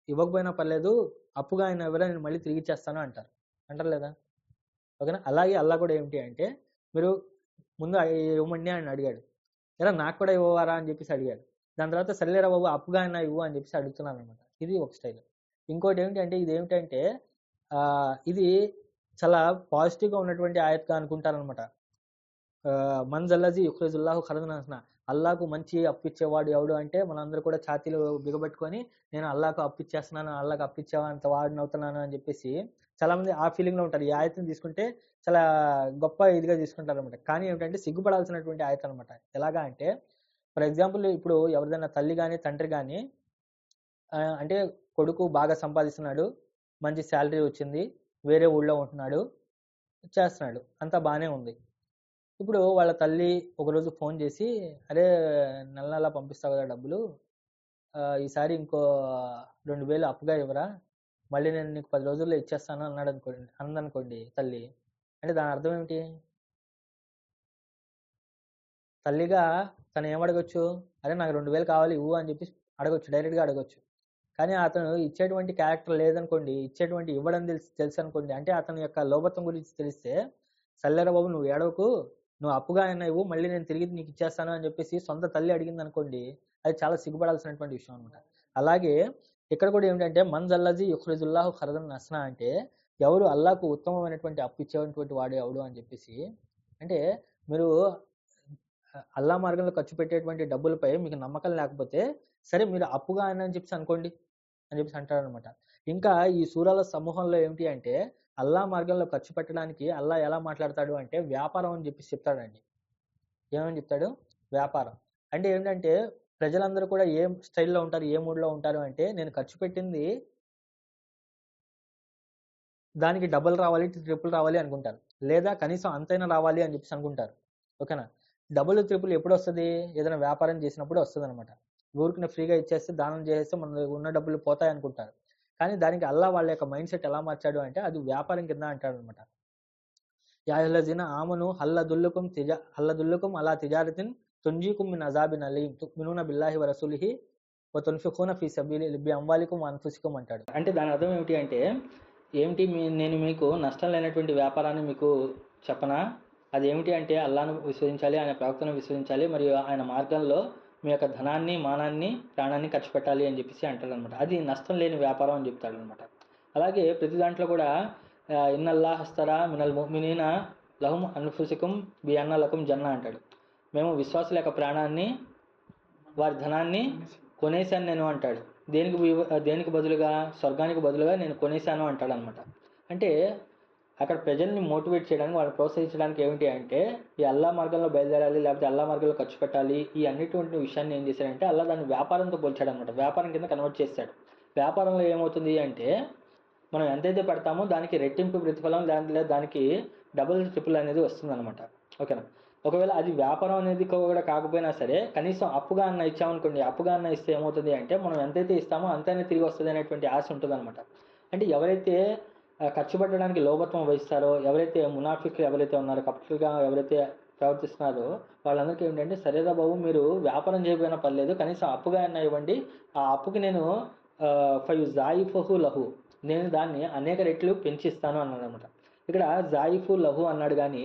ఇవ్వకపోయినా పర్లేదు, అప్పుగా ఆయన ఎవరైనా నేను మళ్ళీ తిరిగి ఇచ్చేస్తాను అంటారు లేదా. ఓకేనా, అలాగే అల్లా కూడా ఏమిటి అంటే, మీరు ముందు ఇవ్వమండి అని అడిగాడు, ఎలా నాకు కూడా ఇవ్వవారా అని చెప్పేసి అడిగాడు. దాని తర్వాత సల్లేరా బాబు అప్పుగా అయినా ఇవ్వు అని చెప్పేసి అడుగుతున్నాను అనమాట. ఇది ఒక స్టైల్. ఇంకోటి ఏమిటంటే, ఇది ఏమిటంటే ఇది చాలా పాజిటివ్గా ఉన్నటువంటి ఆయత్గా అనుకుంటారనమాట. మంజల్లజీ యుఖ్రిజుల్లాహు ఖరజన్ హసనా, అల్లాకు మంచి అప్పు ఇచ్చేవాడు ఎవడు అంటే మనందరూ కూడా ఛాతీలు బిగబట్టుకొని నేను అల్లాకు అప్పు ఇచ్చేస్తున్నాను, అల్లాకు అప్పు ఇచ్చేవా అంత వాడిని అవుతున్నాను అని చెప్పేసి చాలా మంది ఆ ఫీలింగ్ లో ఉంటారు. ఈ ఆయతను తీసుకుంటే చాలా గొప్ప ఇదిగా తీసుకుంటారు అనమాట. కానీ ఏమిటంటే సిగ్గుపడాల్సినటువంటి ఆయత అనమాట. ఎలాగా అంటే ఫర్ ఎగ్జాంపుల్ ఇప్పుడు ఎవరిదైనా తల్లి కానీ తండ్రి కానీ అంటే కొడుకు బాగా సంపాదిస్తున్నాడు, మంచి శాలరీ వచ్చింది, వేరే ఊళ్ళో ఉంటున్నాడు, చేస్తున్నాడు, అంతా బాగానే ఉంది. ఇప్పుడు వాళ్ళ తల్లి ఒకరోజు ఫోన్ చేసి, అరే నెల నెలా పంపిస్తావు కదా డబ్బులు, ఈసారి ఇంకో 2000 అప్పుగా ఇవ్వరా, మళ్ళీ నేను నీకు 10 రోజుల్లో ఇచ్చేస్తాను అన్నాడు అనుకోండి, అందనుకోండి తల్లి. అంటే దాని అర్థం ఏమిటి? తల్లిగా తను ఏమడగొచ్చు, అరే నాకు 2000 కావాలి ఇవ్వు అని చెప్పి అడగొచ్చు, డైరెక్ట్గా అడగొచ్చు. కానీ అతను ఇచ్చేటువంటి క్యారెక్టర్ లేదనుకోండి, ఇచ్చేటువంటి ఇవ్వడం తెలుసు అనుకోండి, అంటే అతని యొక్క లోభత్వం గురించి తెలిస్తే, సల్లేరా బాబు నువ్వు ఏడవకు, నువ్వు అప్పుగా అయినా ఇవ్వు, మళ్ళీ నేను తిరిగి నీకు ఇచ్చేస్తాను అని చెప్పేసి సొంత తల్లి అడిగింది అనుకోండి, అది చాలా సిగ్గుపడాల్సినటువంటి విషయం అనమాట. అలాగే ఇక్కడ కూడా ఏమిటంటే మన్ జల్లజీ యుఖ్రిజుల్లాహు ఖరదన్ నస్నా అంటే ఎవరు అల్లాకు ఉత్తమమైనటువంటి అప్పు ఇచ్చేటువంటి వాడు ఎవడు అని చెప్పేసి, అంటే మీరు అల్లా మార్గంలో ఖర్చు పెట్టేటువంటి డబ్బులపై మీకు నమ్మకం లేకపోతే సరే మీరు అప్పుగా అని చెప్పేసి అనుకోండి అని చెప్పేసి అంటారనమాట. ఇంకా ఈ సూరాల సమూహంలో ఏమిటి అంటే అల్లా మార్గంలో ఖర్చు పెట్టడానికి అల్లా ఎలా మాట్లాడతాడు అంటే వ్యాపారం అని చెప్పేసి చెప్తాడండి. ఏమని చెప్తాడు? వ్యాపారం అంటే ఏంటంటే ప్రజలందరూ కూడా ఏ స్టైల్లో ఉంటారు, ఏ మూడ్లో ఉంటారు అంటే నేను ఖర్చు పెట్టింది దానికి డబుల్ రావాలి, ట్రిపుల్ రావాలి అనుకుంటారు, లేదా కనీసం అంతైనా రావాలి అని చెప్పేసి అనుకుంటారు. ఓకేనా? డబుల్ ట్రిపుల్ ఎప్పుడు వస్తుంది? ఏదైనా వ్యాపారం చేసినప్పుడు వస్తుంది అనమాట. ఊరికి ఫ్రీగా ఇచ్చేస్తే దానం చేస్తే మన ఉన్న డబ్బులు పోతాయి అనుకుంటారు. కానీ దానికి అల్లా వాళ్ళ యొక్క మైండ్ సెట్ ఎలా మార్చాడు అంటే అది వ్యాపారం కింద అంటాడు అనమాట. యాహుల్లజీన ఆమను హల్లదుల్లుకుం అలా తిజారతిన్ తుంజీకుం మిన్ అజాబిన్ అలీం తుమినూన బిల్లాహి వ రసూలిహి వ తున్ఫిఖూన ఫీ సబీలి బి అమ్వాలికుం వ అన్ఫుసికుం అంటాడు. అంటే దాని అర్థం ఏమిటి అంటే నేను మీకు నష్టం లేనటువంటి వ్యాపారాన్ని మీకు చెప్పనా? అది ఏమిటి అంటే అల్లాను విశ్వసించాలి, ఆయన ప్రవక్తను విశ్వసించాలి, మరియు ఆయన మార్గంలో మీ యొక్క ధనాన్ని, మానాన్ని, ప్రాణాన్ని ఖర్చు పెట్టాలి అని చెప్పేసి అంటాడు అనమాట. అది నష్టం లేని వ్యాపారం అని చెప్తాడు అనమాట. అలాగే ప్రతి దాంట్లో కూడా ఇన్నల్లాహ్ హస్తరా మినల్ ముమినీన లహుం అన్ఫుసికుం బి అన్న లకుం జన్న అంటాడు. మేము విశ్వాసుల యొక్క ప్రాణాన్ని, వారి ధనాన్ని కొనేశాను నేను అంటాడు. దేనికి బదులుగా? స్వర్గానికి బదులుగా నేను కొనేశాను అంటాడు అనమాట. అంటే అక్కడ ప్రజల్ని మోటివేట్ చేయడానికి, వాళ్ళని ప్రోత్సహించడానికి ఏమిటి అంటే ఈ అల్లా మార్గంలో బయలుదేరాలి, లేకపోతే అల్లా మార్గంలో ఖర్చు పెట్టాలి, ఈ అన్నిటువంటి విషయాన్ని ఏం చేశాడంటే అల్లా దాన్ని వ్యాపారంతో పోల్చాడు అనమాట. వ్యాపారం కింద కన్వర్ట్ చేశాడు. వ్యాపారంలో ఏమవుతుంది అంటే మనం ఎంతైతే పెడతామో దానికి రెట్టింపు ప్రతిఫలం, దానికి డబుల్ ట్రిపుల్ అనేది వస్తుంది అనమాట. ఓకేనా? ఒకవేళ అది వ్యాపారం అనేది కూడా కాకపోయినా సరే కనీసం అప్పుగా అన్న ఇచ్చామనుకోండి, అప్పుగా అన్న ఇస్తే ఏమవుతుంది అంటే మనం ఎంతైతే ఇస్తామో అంతైనా తిరిగి వస్తుంది అనేటువంటి ఆశ ఉంటుంది అనమాట. అంటే ఎవరైతే ఖర్చు పెట్టడానికి లోభత్వం వహిస్తారో, ఎవరైతే మునాఫిక్లు ఎవరైతే ఉన్నారో, కపటలుగా ఎవరైతే ప్రవర్తిస్తున్నారో వాళ్ళందరికీ ఏంటంటే సరేరా బాబు మీరు వ్యాపారం చేయకపోయినా పర్లేదు, కనీసం అప్పుగా అయినా ఇవ్వండి, ఆ అప్పుకి నేను ఫయుజాయిఫహు లహు, నేను దాన్ని అనేక రెట్లు పెంచిస్తాను అన్నాడు అనమాట. ఇక్కడ జాయిఫు లహు అన్నాడు కానీ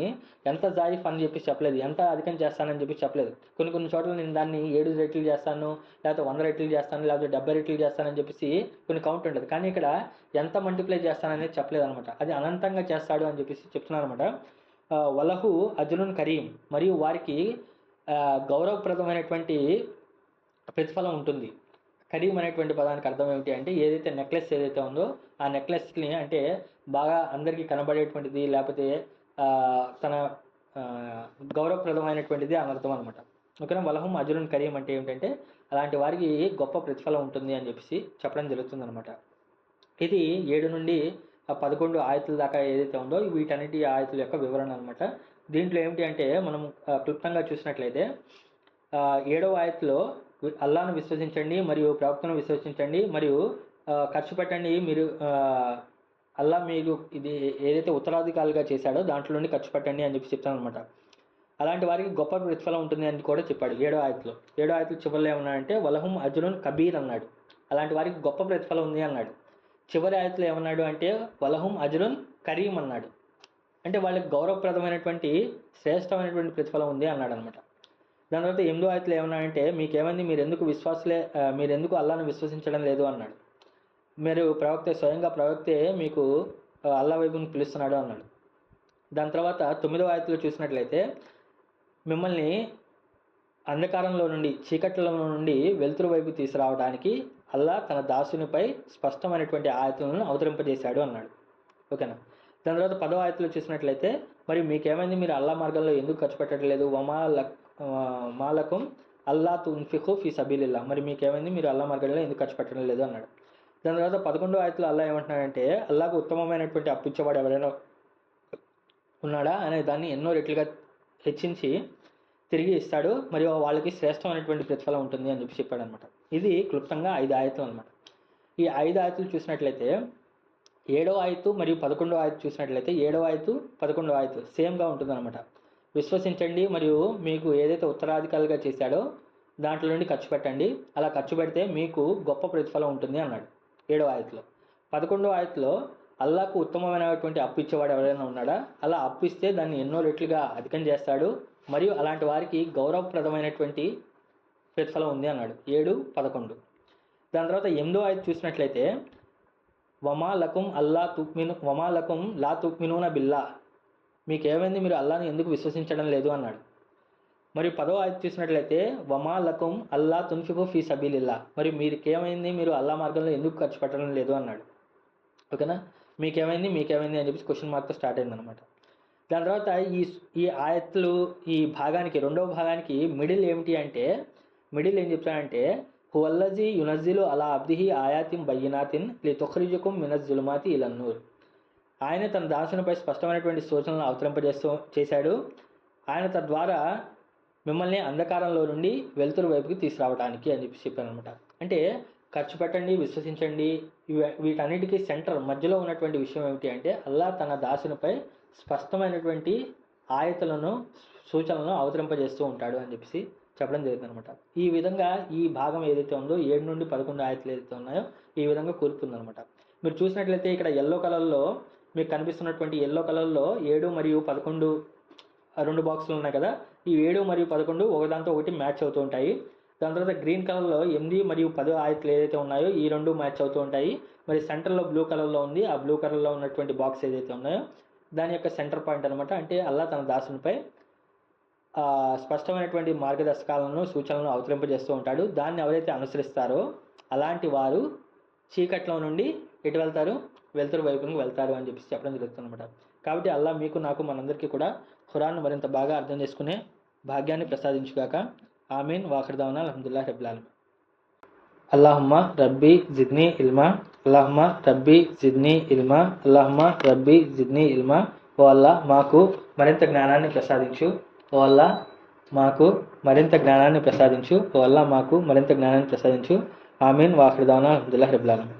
ఎంత జాయిఫ్ అని చెప్పి చెప్పలేదు, ఎంత అధికం చేస్తానని చెప్పి చెప్పలేదు. కొన్ని చోట్ల నేను దాన్ని 7 రెట్లు చేస్తాను, లేకపోతే 100 రెట్లు చేస్తాను, లేకపోతే 70 రెట్లు చేస్తానని చెప్పేసి కొన్ని కౌంట్ ఉంటుంది. కానీ ఇక్కడ ఎంత మల్టిప్లై చేస్తాననేది చెప్పలేదు అనమాట. అది అనంతంగా చేస్తాడు అని చెప్పేసి చెప్తున్నాను అనమాట. వలహు అజ్రున్ కరీం, మరియు వారికి గౌరవప్రదమైనటువంటి ప్రతిఫలం ఉంటుంది. కరీం అనేటువంటి పదానికి అర్థం ఏమిటి అంటే ఏదైతే నెక్లెస్ ఏదైతే ఉందో ఆ నెక్లెస్ని అంటే బాగా అందరికీ కనబడేటువంటిది, లేకపోతే తన గౌరవప్రదమైనటువంటిది అని అర్థం అనమాట. ఓకేనా? వలహం అజరున్ కరీం అంటే ఏమిటంటే అలాంటి వారికి గొప్ప ప్రతిఫలం ఉంటుంది అని చెప్పేసి చెప్పడం జరుగుతుంది అనమాట. ఇది 7 నుండి 11 ఆయతుల దాకా ఏదైతే ఉందో వీటన్నిటి ఆయతుల యొక్క వివరణ అనమాట. దీంట్లో ఏమిటి అంటే మనం క్లుప్తంగా చూసినట్లయితే 7వ ఆయతులో అల్లాను విశ్వసించండి మరియు ప్రవక్తను విశ్వసించండి మరియు ఖర్చు పెట్టండి, మీరు అల్లా మీరు ఇది ఏదైతే ఉత్తరాధికారులుగా చేశాడో దాంట్లో నుండి ఖర్చు పెట్టండి అని చెప్పి చెప్తాను అనమాట. అలాంటి వారికి గొప్ప ప్రతిఫలం ఉంటుంది అని కూడా చెప్పాడు 7వ ఆయతులో. 7వ ఆయతుల చివరిలో ఏమన్నాడంటే వలహుం అజ్రున్ కబీర్ అన్నాడు, అలాంటి వారికి గొప్ప ప్రతిఫలం ఉంది అన్నాడు. చివరి ఆయతులో ఏమన్నాడు అంటే వలహుం అజ్రున్ కరీం అన్నాడు, అంటే వాళ్ళకి గౌరవప్రదమైనటువంటి శ్రేష్టమైనటువంటి ప్రతిఫలం ఉంది అన్నాడు అనమాట. దాని తర్వాత 8వ ఆయతులో ఏమన్నాడంటే మీకేమైంది, మీరు ఎందుకు అల్లాను విశ్వసించడం లేదు అన్నాడు. మీరు స్వయంగా ప్రవక్తే మీకు అల్లా వైపుని పిలుస్తున్నాడు అన్నాడు. దాని తర్వాత 9వ ఆయతులో చూసినట్లయితే మిమ్మల్ని అంధకారంలో నుండి చీకట్ల నుండి వెలుతురు వైపు తీసుకురావడానికి అల్లా తన దాసునిపై స్పష్టమైనటువంటి ఆయతులను అవతరింపజేశాడు అన్నాడు. ఓకేనా. దాని తర్వాత 10వ ఆయతలో చూసినట్లయితే, మరి మీకేమైంది, మీరు అల్లా మార్గంలో ఎందుకు ఖర్చు పెట్టట్లేదు, మాలకం అల్లా తున్ఫిఖు ఫీ సబీలిల్లా, మరి మీకేమైంది, మీరు అల్లా మార్గంలో ఎందుకు ఖర్చు పెట్టడం లేదు అన్నాడు. దాని తర్వాత 11వ ఆయతలో అల్లా ఏమంటున్నాడంటే, అల్లాకు ఉత్తమమైనటువంటి అప్పు ఇచ్చేవాడు ఎవరైనా ఉన్నాడా అనే దాన్ని ఎన్నో రెట్లుగా హెచ్చించి తిరిగి ఇస్తాడు, మరియు వాళ్ళకి శ్రేష్టమైనటువంటి ప్రతిఫలం ఉంటుంది అని చెప్పి చెప్పాడు అనమాట. ఇది క్లుప్తంగా 5 ఆయతులు అనమాట. ఈ 5 ఆయతులు చూసినట్లయితే 7వ ఆయతు మరియు 11వ ఆయతు చూసినట్లయితే 7వ ఆయతు 11వ ఆయతు సేమ్గా ఉంటుంది అనమాట. విశ్వసించండి మరియు మీకు ఏదైతే ఉత్తరాధికారులుగా చేశాడో దాంట్లో నుండి ఖర్చు పెట్టండి, అలా ఖర్చు పెడితే మీకు గొప్ప ప్రతిఫలం ఉంటుంది అన్నాడు 7వ ఆయతులో. 11వ ఆయతులో అల్లాకు ఉత్తమమైనటువంటి అప్పు ఇచ్చేవాడు ఎవరైనా ఉన్నాడా, అలా అప్పు ఇస్తే దాన్ని ఎన్నో రెట్లుగా అధికం చేస్తాడు, మరియు అలాంటి వారికి గౌరవప్రదమైనటువంటి ప్రతిఫలం ఉంది అన్నాడు 7, 11. దాని తర్వాత 8వ ఆయతు చూసినట్లయితే వమాలకుం లా తుక్మినూన బిల్లా, మీకేమైంది, మీరు అల్లాని ఎందుకు విశ్వసించడం లేదు అన్నాడు. మరి 10వ ఆయతు చూసినట్లయితే వమాలకుం అల్లా తున్ఫిఖు ఫీ సబీలిల్లా, మరి మీకేమైంది, మీరు అల్లా మార్గంలో ఎందుకు ఖర్చు పెట్టడం లేదు అన్నాడు. ఓకేనా. మీకేమైంది అని చెప్పేసి క్వశ్చన్ మార్క్తో స్టార్ట్ అయిందనమాట. దాని తర్వాత ఈ ఆయత్తులు ఈ భాగానికి, 2వ భాగానికి మిడిల్ ఏమిటి అంటే, మిడిల్ ఏం చెప్తానంటే, హువల్లజీ యునజ్జిలు అలా అబ్దిహి ఆయాతిన్ బయ్యినాతిన్ లితుఖ్రిజకుం మినజ్జులుమాతి ఇలన్నూర్, ఆయన తన దాసునిపై స్పష్టమైనటువంటి సూచనలను అవతరింపజేశాడు, ఆయన తద్వారా మిమ్మల్ని అంధకారంలో నుండి వెలుతురు వైపుకి తీసుకురావడానికి అని చెప్పి చెప్పాను అనమాట. అంటే ఖర్చు పెట్టండి, విశ్వసించండి, వీటన్నిటికీ సెంటర్ మధ్యలో ఉన్నటువంటి విషయం ఏమిటి అంటే, అల్లా తన దాసునిపై స్పష్టమైనటువంటి ఆయతులను సూచనలను అవతరింపజేస్తూ ఉంటాడు అని చెప్పేసి చెప్పడం జరుగుతుంది అనమాట. ఈ విధంగా ఈ భాగం ఏదైతే ఉందో 7 నుండి 11 ఆయతులు ఏదైతే ఉన్నాయో ఈ విధంగా కూర్పుందనమాట. మీరు చూసినట్లయితే ఇక్కడ ఎల్లో కలర్లో మీకు కనిపిస్తున్నటువంటి ఎల్లో కలర్లో 7 మరియు 11 2 బాక్సులు ఉన్నాయి కదా, ఈ 7 మరియు 11 ఒకదాంతో ఒకటి మ్యాచ్ అవుతూ ఉంటాయి. దాని తర్వాత గ్రీన్ కలర్లో 8 మరియు 10 ఆయతులు ఏదైతే ఉన్నాయో ఈ 2 మ్యాచ్ అవుతూ ఉంటాయి. మరి సెంటర్లో బ్లూ కలర్లో ఉంది, ఆ బ్లూ కలర్లో ఉన్నటువంటి బాక్స్ ఏదైతే ఉన్నాయో దాని యొక్క సెంటర్ పాయింట్ అనమాట. అంటే అల్లా తన దాసునిపై స్పష్టమైనటువంటి మార్గదర్శకాలను సూచనలను అవతరింపజేస్తూ ఉంటాడు. దాన్ని ఎవరైతే అనుసరిస్తారో అలాంటి వారు చీకట్లో నుండి ఎటు వెళ్తారు, వెలుతురు వైపునికి వెళ్తారు అని చెప్పి చెప్పడం జరుగుతుంది అనమాట. కాబట్టి అల్లా మీకు నాకు మనందరికీ కూడా ఖురాన్ మరింత బాగా అర్థం చేసుకునే భాగ్యాన్ని ప్రసాదించుగాక. ఆమీన్. వాఖిర్ అల్హమ్దులిల్లాహి రబ్బిల్ ఆలమీన్. అల్లాహుమ్మా రబ్బీ జిద్నీ ఇల్మా, అల్లాహుమ్మా రబ్బీ జిద్నీ ఇల్మా, అల్లాహుమ్మా రబ్బీ జిద్నీ ఇల్మా. ఓ అల్లా మాకు మరింత జ్ఞానాన్ని ప్రసాదించు, ఓ అల్లా మాకు మరింత జ్ఞానాన్ని ప్రసాదించు, ఓ అల్లా మాకు మరింత జ్ఞానాన్ని ప్రసాదించు. ఆమీన్. వాఖిర్ అల్హమ్దులిల్లాహి రబ్బిల్ ఆలమీన్.